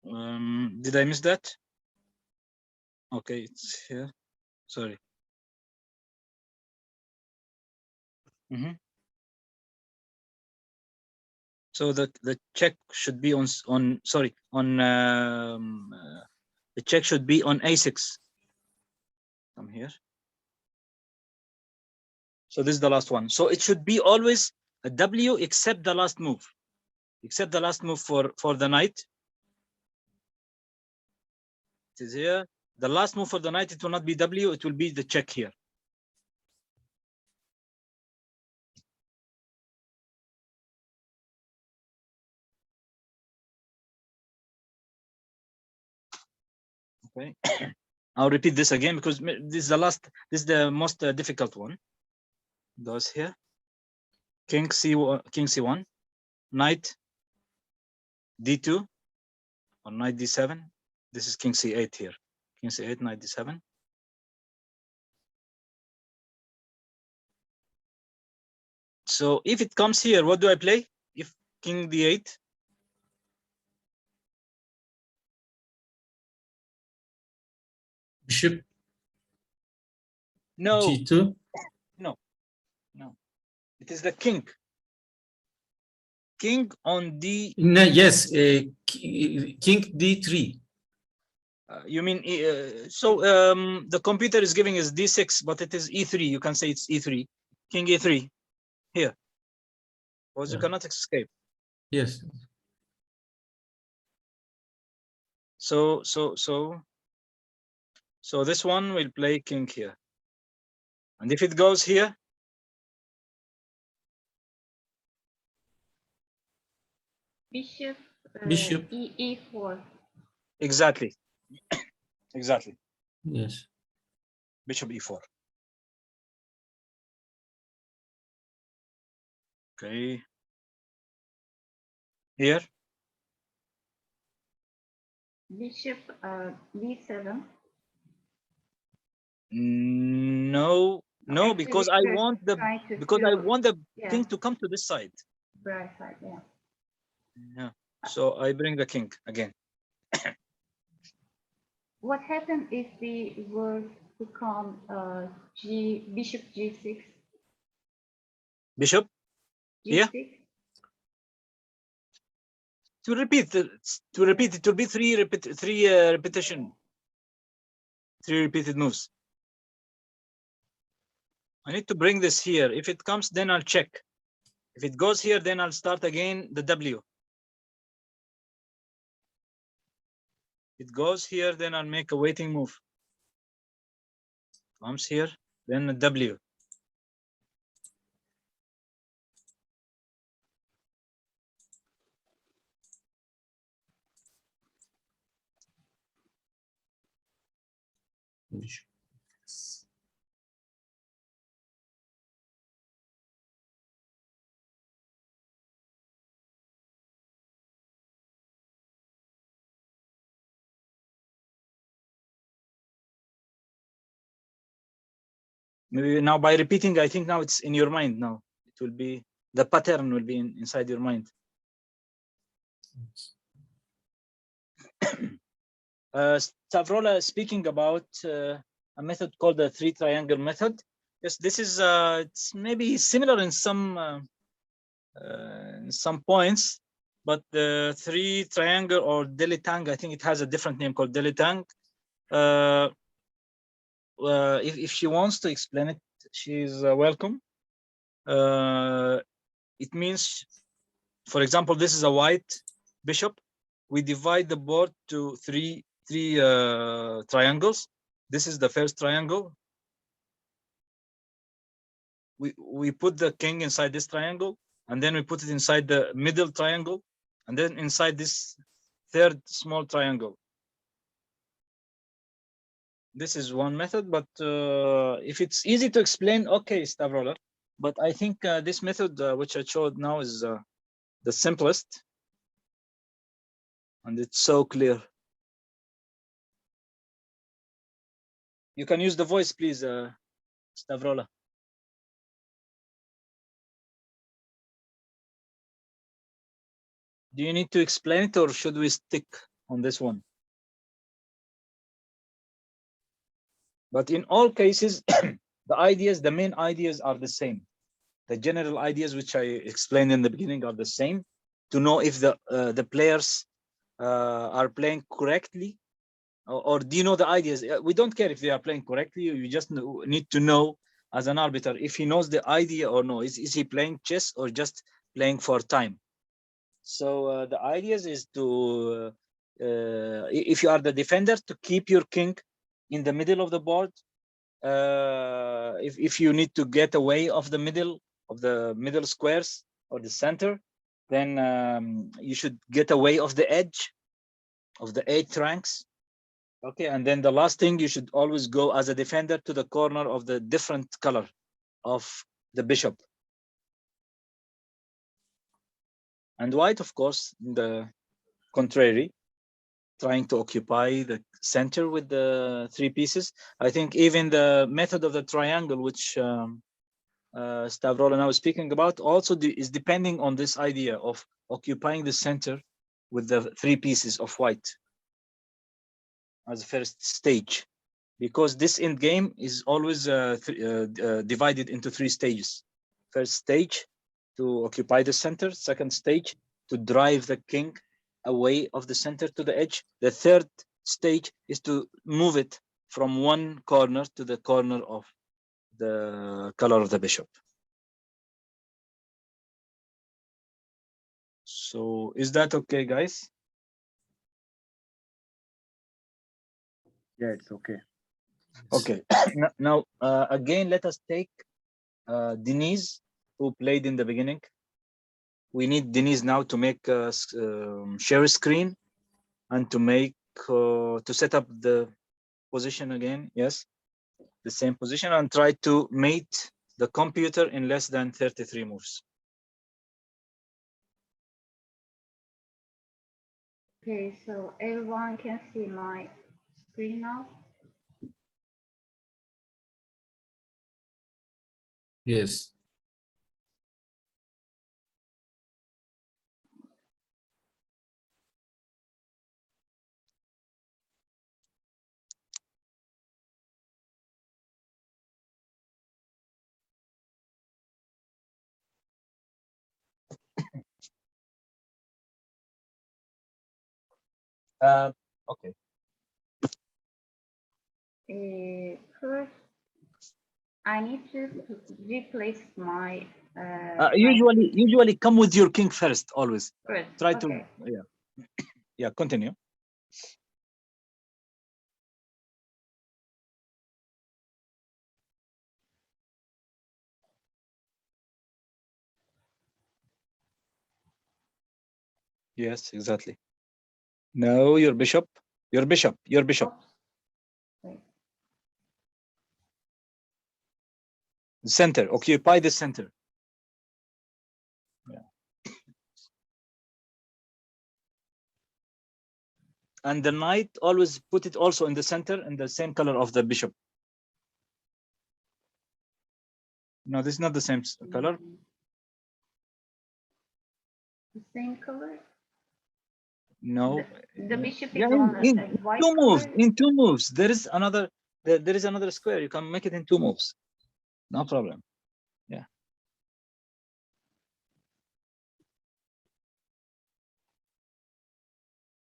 did I miss that? Okay, it's here. Sorry. So the check should be on the check should be on a6. Come here. So this is the last one. So it should be always a W except the last move. Except the last move for the knight. It is here. The last move for the knight, it will not be W, it will be the check here. Okay. I'll repeat this again because this is the last, this is the most difficult one. Goes here. King C1, knight D2 or knight D7. This is king C8 here. King C8, knight D7. So if it comes here, what do I play? If king D8, Bishop no, G2. no. It is the king. King on D. No, yes, King D3. You mean so? The computer is giving us D6, but it is E3. You can say it's E3. King E3 here, because you Yeah. cannot escape. Yes. So this one will play king here, and if it goes here, Bishop, Bishop. E4. exactly, exactly. Yes. Bishop E4. Okay. Here. Bishop B7. No, no, Actually, because I we're want the trying to because I fill- want the yeah, king to come to this side. right side, yeah. Yeah. So I bring the king again. What happened if we were to come Bishop G6? Bishop. Yeah. G6? To repeat, it will be three repetition, 3 repeated moves. I need to bring this here. If it comes, then I'll check. If it goes here, then I'll start again the W. It goes here, then I'll make a waiting move. Comes here, then a W. Bishop. Maybe now by repeating, I think now it's in your mind now. It will be, the pattern will be inside your mind. Stavrola speaking about a method called the 3 triangle method. Yes, this is it's maybe similar in some points, but the 3 triangle or dilettang, I think it has a different name called dilettang. If she wants to explain it, she's welcome. It means, for example, this is a white bishop. We divide the board to three triangles. This is the first triangle. We put the king inside this triangle, and then we put it inside the middle triangle, and then inside this third small triangle. This is one method, but if it's easy to explain, okay, Stavrola. But I think this method, which I showed now, is the simplest, and it's so clear. You can use the voice, please, Stavrola. Do you need to explain it, or should we stick on this one? But in all cases, the main ideas are the same. The general ideas which I explained in the beginning are the same. To know if the players are playing correctly or do you know the ideas? We don't care if they are playing correctly. You just need to know as an arbiter if he knows the idea or no. Is he playing chess or just playing for time? So the ideas is to, if you are the defender, to keep your king in the middle of the board. If you need to get away of the middle squares or the center, then you should get away of the edge of the 8 ranks. Okay, and then the last thing, you should always go as a defender to the corner of the different color of the bishop. And white, of course, the contrary, trying to occupy the center with the 3 pieces. I think even the method of the triangle, which Stavrola now is speaking about, also is depending on this idea of occupying the center with the 3 pieces of white as first stage, because this end game is always divided into 3 stages. First stage, to occupy the center. Second stage, to drive the king away of the center to the edge. The third stage is to move it from one corner to the corner of the color of the bishop. So is that okay, guys? Yeah, it's okay. Okay. Now, again, let us take Denise, who played in the beginning. We need Denise now to make share a screen and to make to set up the position again. Yes, the same position, and try to mate the computer in less than 33 moves. Okay, so everyone can see my screen now. Yes. Okay. First, I need to replace my. Usually come with your king first, always. First, Try okay. to, yeah, continue. Yes, exactly. No, your bishop. Oops. Wait. Center, occupy the center. Yeah. And the knight, always put it also in the center, in the same color of the bishop. No, this is not the same color. The same color? No. The bishop is Yeah, on in a white 2 moves. color? In 2 moves, there is another square. You can make it in 2 moves. No problem. Yeah.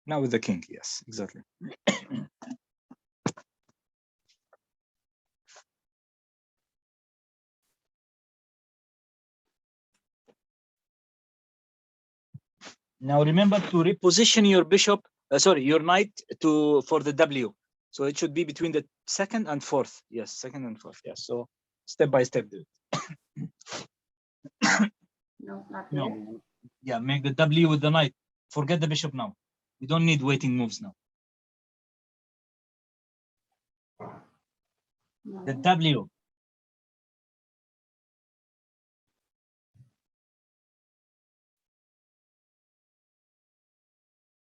Now with the king, yes, exactly. Now remember to reposition your bishop, your knight for the W. So it should be between the 2nd and 4th. Yes, 2nd and 4th. Yes. So step by step, do it. No, not yet. No. Yeah, make the W with the knight. Forget the bishop now. You don't need waiting moves now. No. The W.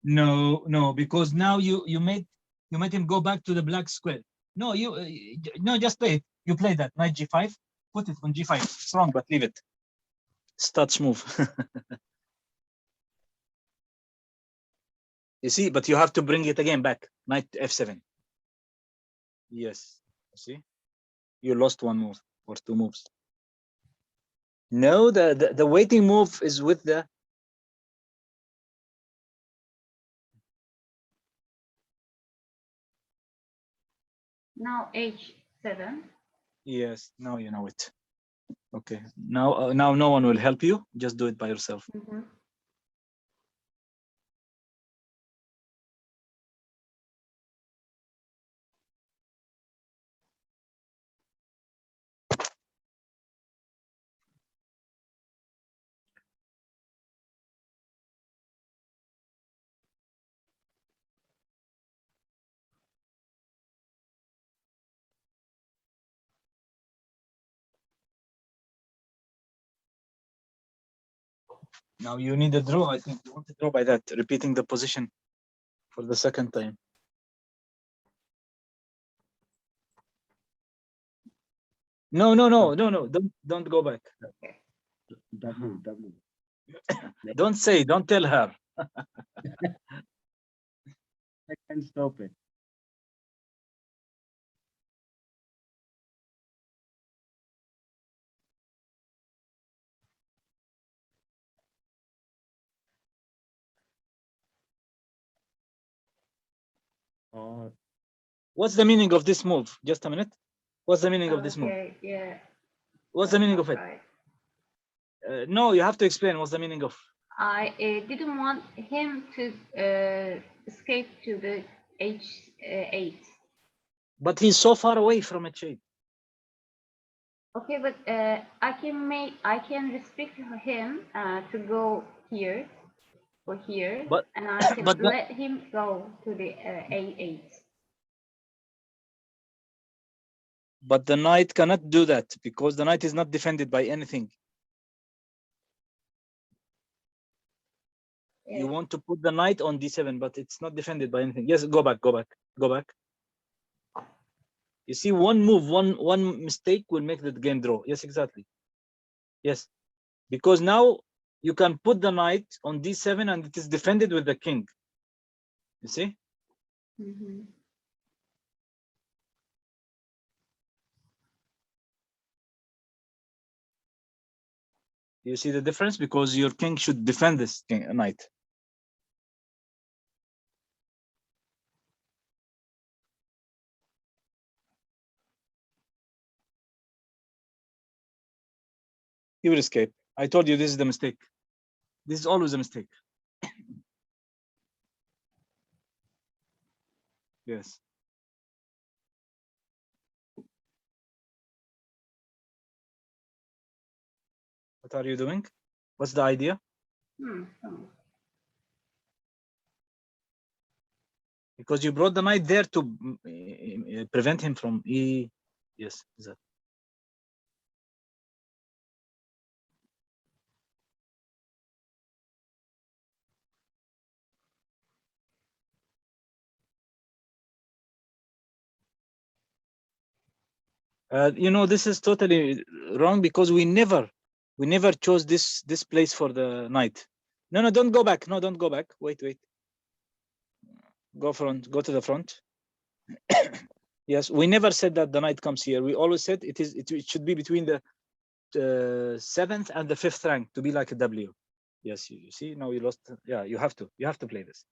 No, because now you made him go back to the black square. No, no, just play it. You play that knight G5. Put it on G5. It's wrong, but leave it. Starts move. You see, but you have to bring it again back. Knight F7. Yes. You see, you lost 1 move or 2 moves. No, the waiting move is with the. Now H7. Yes, now you know it. Okay, now no one will help you. Just do it by yourself. Mhm. Now you need a draw. I think you want to draw by that, repeating the position for the second time. No. Don't go back. W. Don't say. Don't tell her. I can stop it. What's the meaning of this move? Just a minute. What's the meaning of this move? Okay, yeah. What's the meaning of it? Right. No, you have to explain. What's the meaning of? I didn't want him to escape to the H8. But he's so far away from H8. Okay, but I can restrict him to go here or here, But and I can but the- let him go to the A8. But the knight cannot do that because the knight is not defended by anything. You Yeah. want to put the knight on D7, but it's not defended by anything. Yes, go back. You see, one move, one mistake will make the game draw. Yes, exactly. Yes, because now you can put the knight on D7 and it is defended with the king. You see? Mhm. You see the difference? Because your king should defend this knight. He will escape. I told you this is the mistake. This is always a mistake. Yes. What are you doing? What's the idea? Hmm. Because you brought the knight there to prevent him from E. Yes, exactly. You know, this is totally wrong because we never chose this place for the knight. No, don't go back. No, don't go back. Wait. Go to the front. Yes, we never said that the knight comes here. We always said it should be between the 7th and the 5th rank to be like a W. Yes, you see, now you lost. Yeah, you have to play this.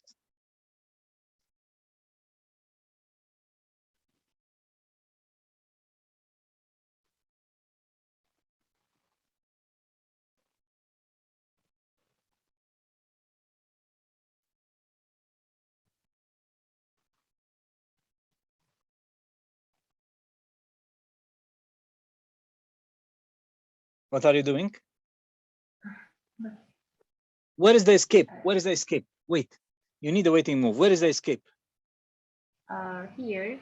What are you doing? Where is the escape? Wait, you need a waiting move. Where is the escape? Here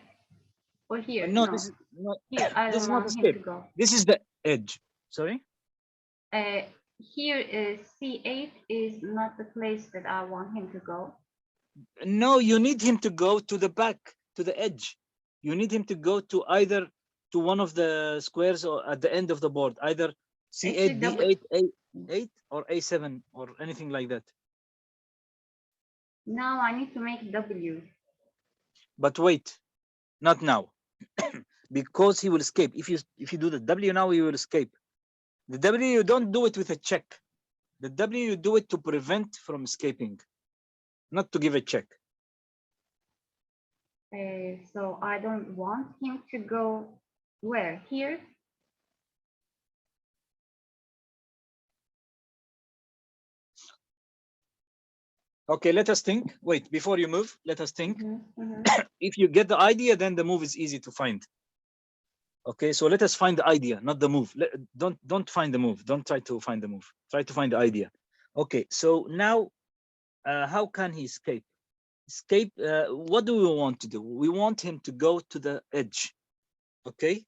or here? No, No, this is not. here. I This don't is not want him to escape. go. This is the edge. Sorry. Here is C8 is not the place that I want him to go. No, you need him to go to the back, to the edge. You need him to go to either to one of the squares or at the end of the board, either C8, D8, A8, or A7, or anything like that. Now I need to make W. But wait, not now, because he will escape. If you do the W now, he will escape. The W, you don't do it with a check. The W, you do it to prevent from escaping, not to give a check. So I don't want him to go where? Here? Okay, let us think. Wait, before you move, let us think. Mhm, mhm. If you get the idea, then the move is easy to find. Okay, so let us find the idea, not the move. Don't find the move. Don't try to find the move. Try to find the idea. Okay, so now how can he escape? Escape, what do we want to do? We want him to go to the edge. Okay,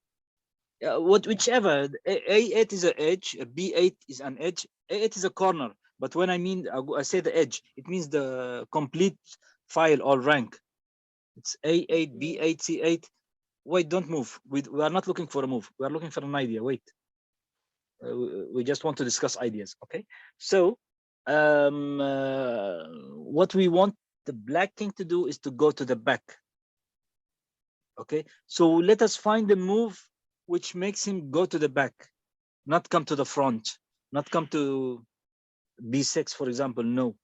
whichever. A8 is an edge, B8 is an edge, A8 is a corner. But when I mean, I say the edge, it means the complete file or rank. It's A8, B8, C8. Wait, don't move. We are not looking for a move. We are looking for an idea. Wait. We just want to discuss ideas. Okay. So what we want the black king to do is to go to the back. Okay. So let us find a move which makes him go to the back, not come to the front, not come to B6, for example. No.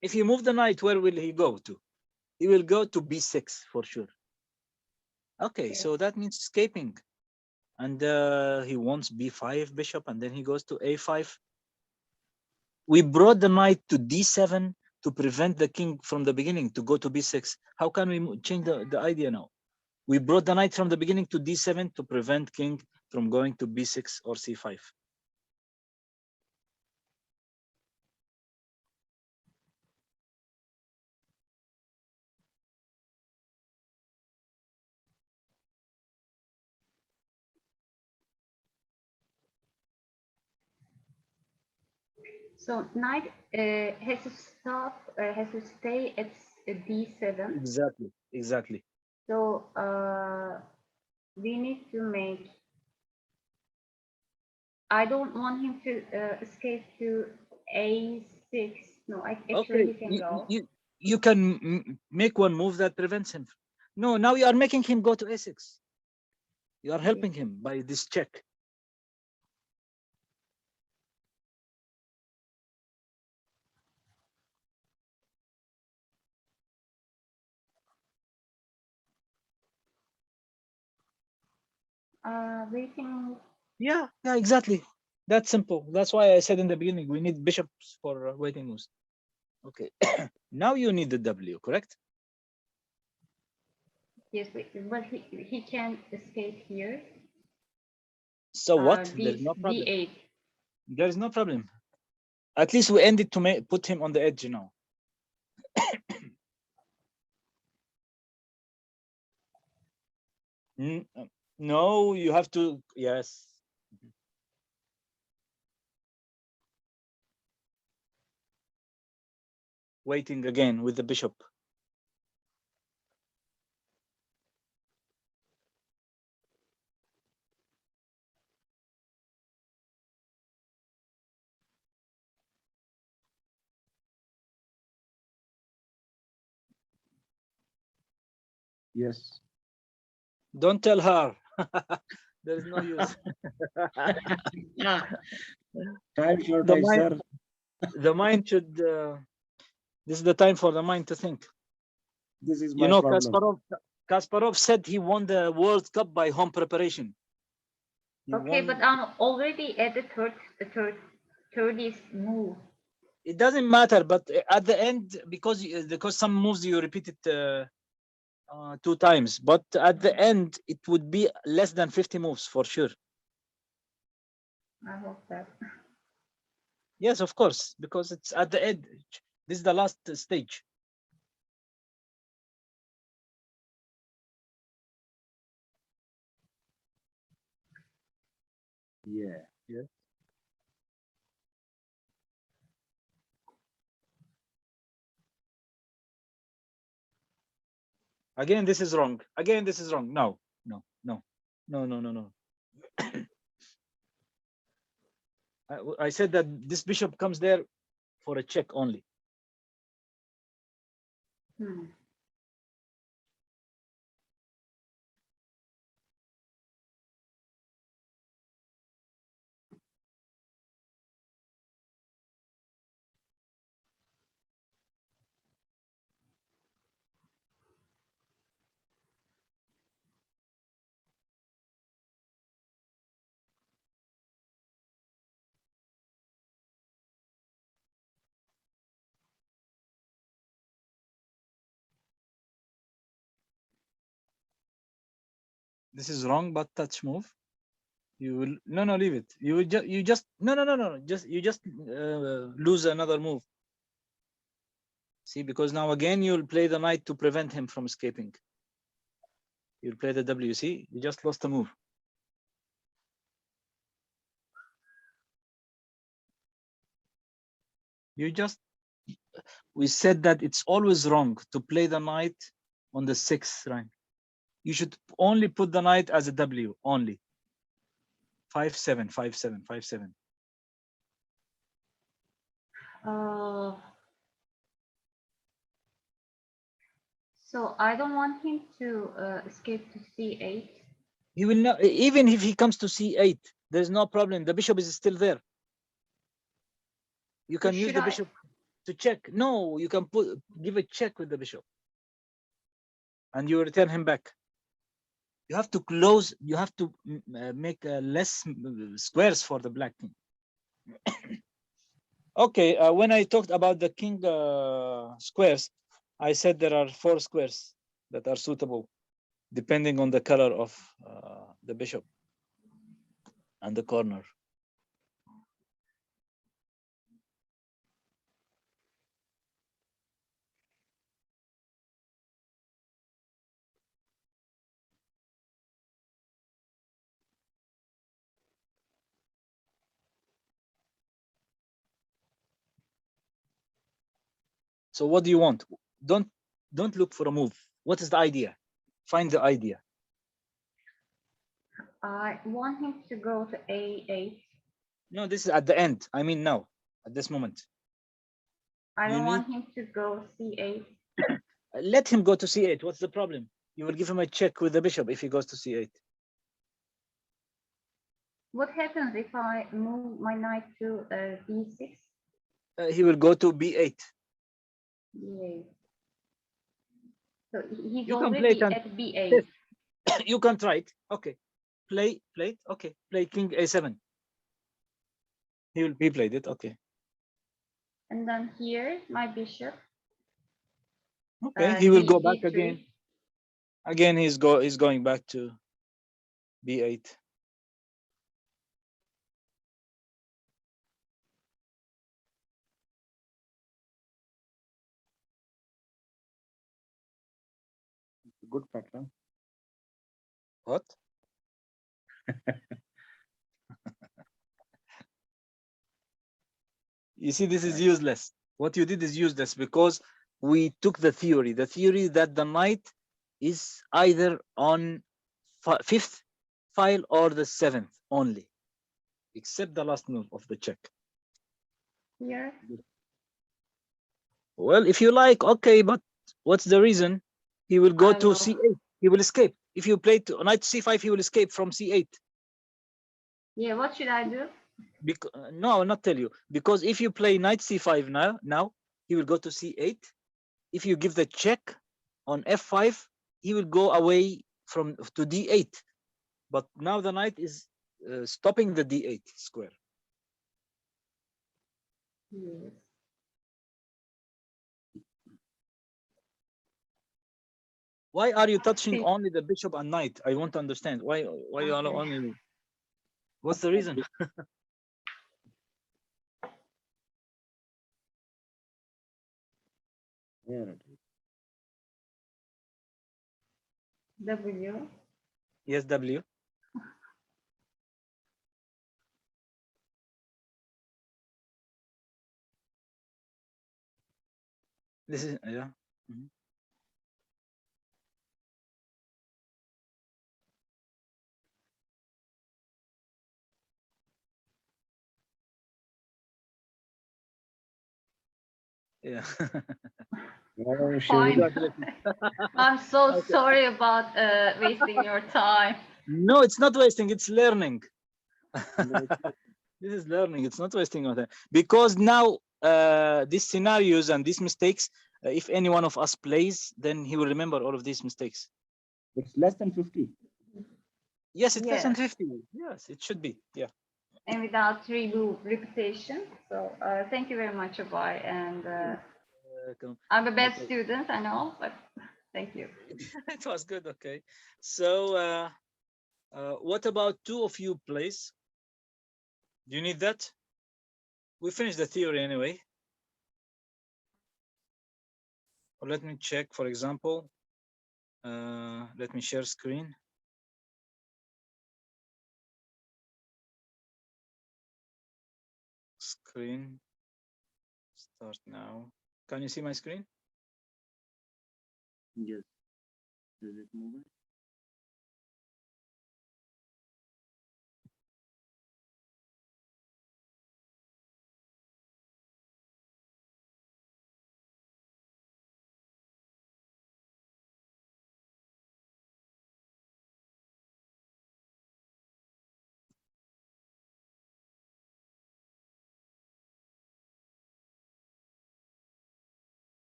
If you move the knight, where will he go to? He will go to B6 for sure. Okay, so that means escaping. And he wants B5 bishop, and then he goes to A5. We brought the knight to D7 to prevent the king from the beginning to go to B6. How can we change the idea now? We brought the knight from the beginning to D7 to prevent king from going to B6 or C5. So knight has to stop, has to stay at D7. Exactly, exactly. So we need to make. I don't want him to escape to A6. No, actually Okay, he can go. you can make one move that prevents him. No, now you are making him go to A6. You are helping him by this check. Waiting. Yeah, exactly. That's simple. That's why I said in the beginning, we need bishops for waiting moves. Okay, now you need the W, correct? Yes, but he can escape here. So what? There is no problem. D8. There is no problem. At least we ended to put him on the edge now. No, you have to, yes. Waiting again with the bishop. Yes. Don't tell her. There is no use. Time short, The mind, sir. the mind should, this is the time for the mind to think. This is You my know, problem. Kasparov said he won the World Cup by home preparation. Okay, but I'm already at the 30th move. It doesn't matter, but at the end, because some moves you repeat it 2 times, but at the end it would be less than 50 moves for sure. I hope that. Yes, of course, because it's at the end. This is the last stage. Yeah. Again, this is wrong. Again, this is wrong. No. I said that this bishop comes there for a check only. This is wrong, but touch move. You will no leave it. You just no just lose another move. See, because now again you'll play the knight to prevent him from escaping. You'll play the WC. You just lost a move. We said that it's always wrong to play the knight on the 6th rank. You should only put the knight as a W only. 5-7, 5-7, 5-7. So I don't want him to escape to C8. He will not, even if he comes to C8, there's no problem. The bishop is still there. You can use Should the I- bishop to check. No, you can give a check with the bishop. And you return him back. You have to close, you have to make less squares for the black king. Okay, when I talked about the king squares, I said there are 4 squares that are suitable depending on the color of the bishop and the corner. So what do you want? Don't look for a move. What is the idea? Find the idea. I want him to go to A8. No, this is at the end. I mean now, at this moment. I You don't need- want him to go C8. Let him go to C8. What's the problem? You will give him a check with the bishop if he goes to C8. What happens if I move my knight to B6? He will go to B8. Yeah. So he's You can play already it on- at B8. Yes. You can try it. Okay. Play it. Okay. Play king A7. He played it. Okay. And then here, my bishop. Okay. He will go D3. back again. Again, he's going back to B8. Good pattern. What? You see, this is useless. What you did is useless because we took the theory that the knight is either on 5th file or the 7th only, except the last move of the check. Here. Well, if you like, okay, but what's the reason? He will go I to will. C8. He will escape. If you play to knight C5, he will escape from C8. Yeah, what should I do? Because no, I will not tell you. Because if you play knight C5 now he will go to C8. If you give the check on F5, he will go away to D8. But now the knight is stopping the D8 square. Yes. Why are you touching See. only the bishop and knight? I want to understand. Why you are Okay. only? What's the reason? Yeah. W. Yes, W. This is yeah. Mhm. Yeah. Yeah, she Fine. will- I'm so Okay. sorry about wasting your time. No, it's not wasting. It's learning. No, This is learning. It's not wasting your time because now these scenarios and these mistakes, if any one of us plays, then he will remember all of these mistakes. it's less than 50. Yes, it's less than Yes. 50. Yes, it should be. Yeah. And without repetition. So thank you very much, Abay. And I'm a bad Okay. student, I know, but thank you. It was good. Okay. So What about two of you, please? Do you need that? We finished the theory anyway. Or let me check, for example. Let me share screen. Screen. Start now. Can you see my screen? Yes. Is it moving?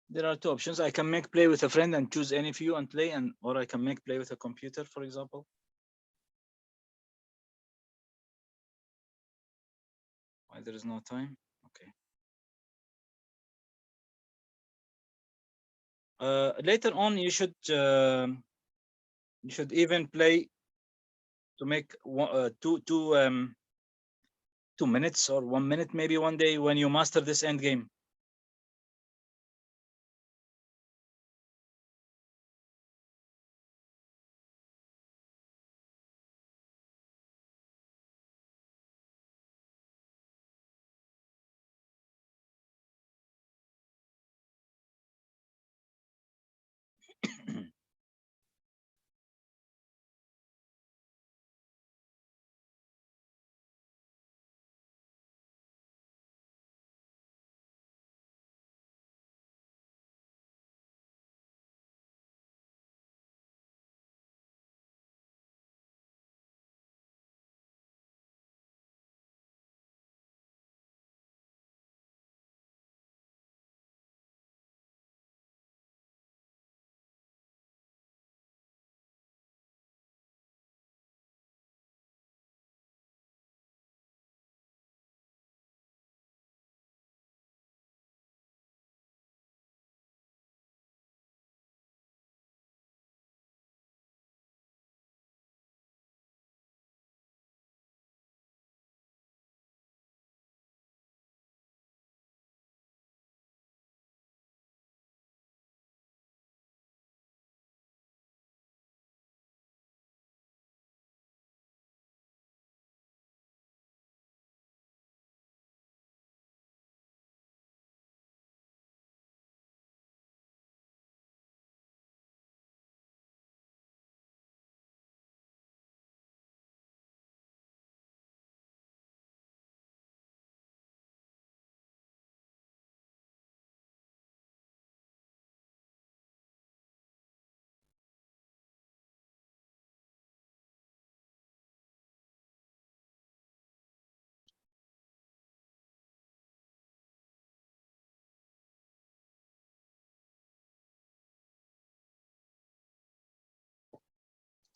There are two options. I can make play with a friend and choose any of you and play, and or I can make play with a computer, for example. Why there is no time? Okay. Later on, you should even play to make 2 minutes or 1 minute, maybe one day when you master this end game.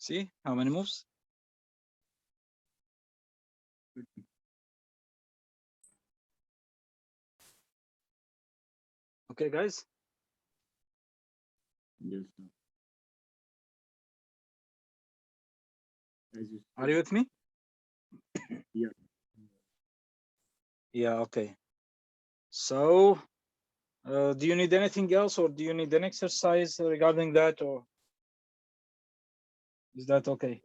See how many moves? Okay, guys. Yes. Sir. As you Are you with me? Yeah. Yeah, okay. So, do you need anything else, or do you need an exercise regarding that, or is that okay?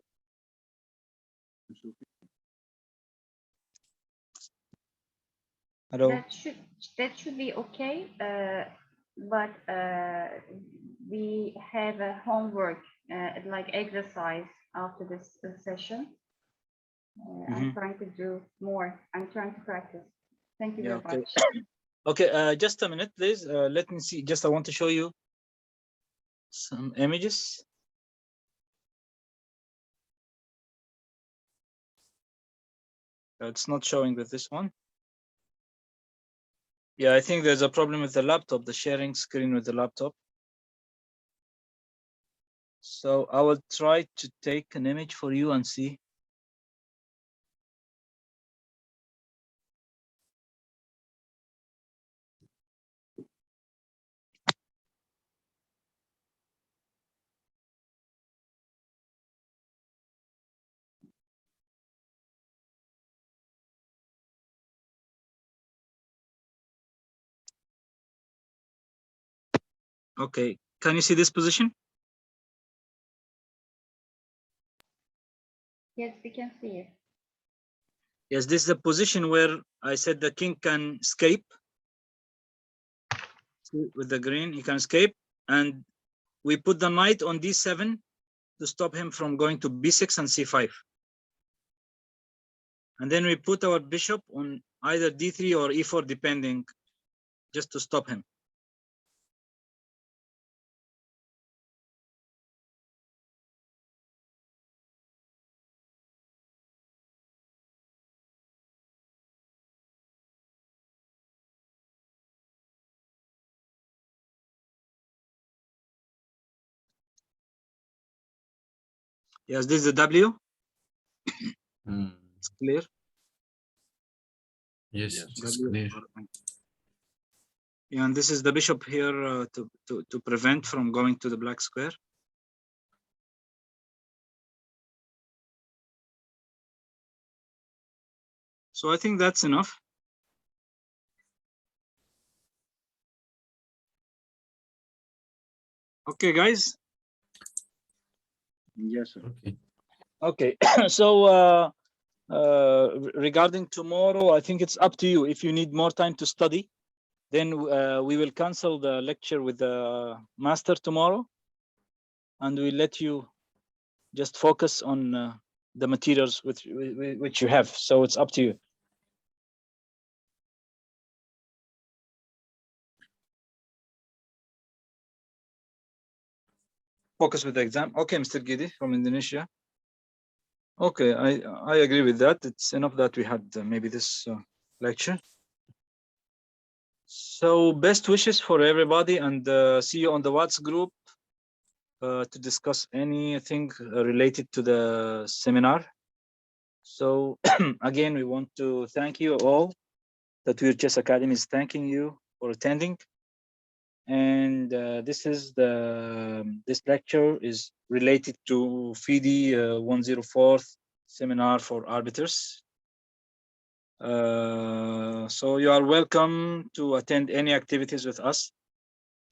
It's okay. Hello? That should be okay. But we have a homework, like exercise after this session. I'm trying to do more. I'm trying to practice. Thank you Yeah, very okay. much. Okay, just a minute, please. Let me see. Just I want to show you some images. It's not showing with this one. Yeah, I think there's a problem with the laptop, the sharing screen with the laptop. So I will try to take an image for you and see. Okay, can you see this position? Yes, we can see it. Yes, this is the position where I said the king can escape. See, with the green, he can escape. And we put the knight on d7 to stop him from going to b6 and c5. And then we put our bishop on either d3 or e4, depending, just to stop him. Yes, this is the W. Mm, It's clear. yes, Yes. it's W. clear. Yeah, and this is the bishop here to prevent from going to the black square. So I think that's enough. Okay, guys. Yes, sir. Okay. Okay, so regarding tomorrow, I think it's up to you. If you need more time to study, then we will cancel the lecture with the master tomorrow, and we'll let you just focus on the materials which you have. So it's up to you. Focus with the exam. Okay, Mr. Gidi from Indonesia. Okay, I agree with that. It's enough that we had maybe this lecture. So best wishes for everybody, and see you on the WhatsApp group to discuss anything related to the seminar. So again, we want to thank you all. Tatweer Chess Academy is thanking you for attending. And this lecture is related to FIDE 104 Seminar for Arbiters. So you are welcome to attend any activities with us,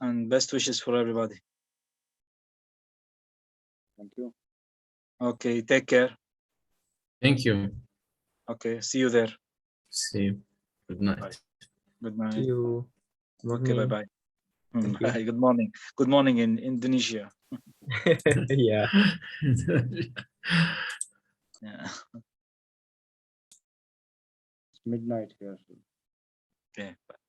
and best wishes for everybody. Thank you. Okay, take care. Thank you. Okay, see you there. See you. Good night. Bye. Good night. See you. Okay, bye bye. Thank you. Bye. Good morning. Good morning in Indonesia. Yeah. Yeah. It's midnight here. Okay. Bye.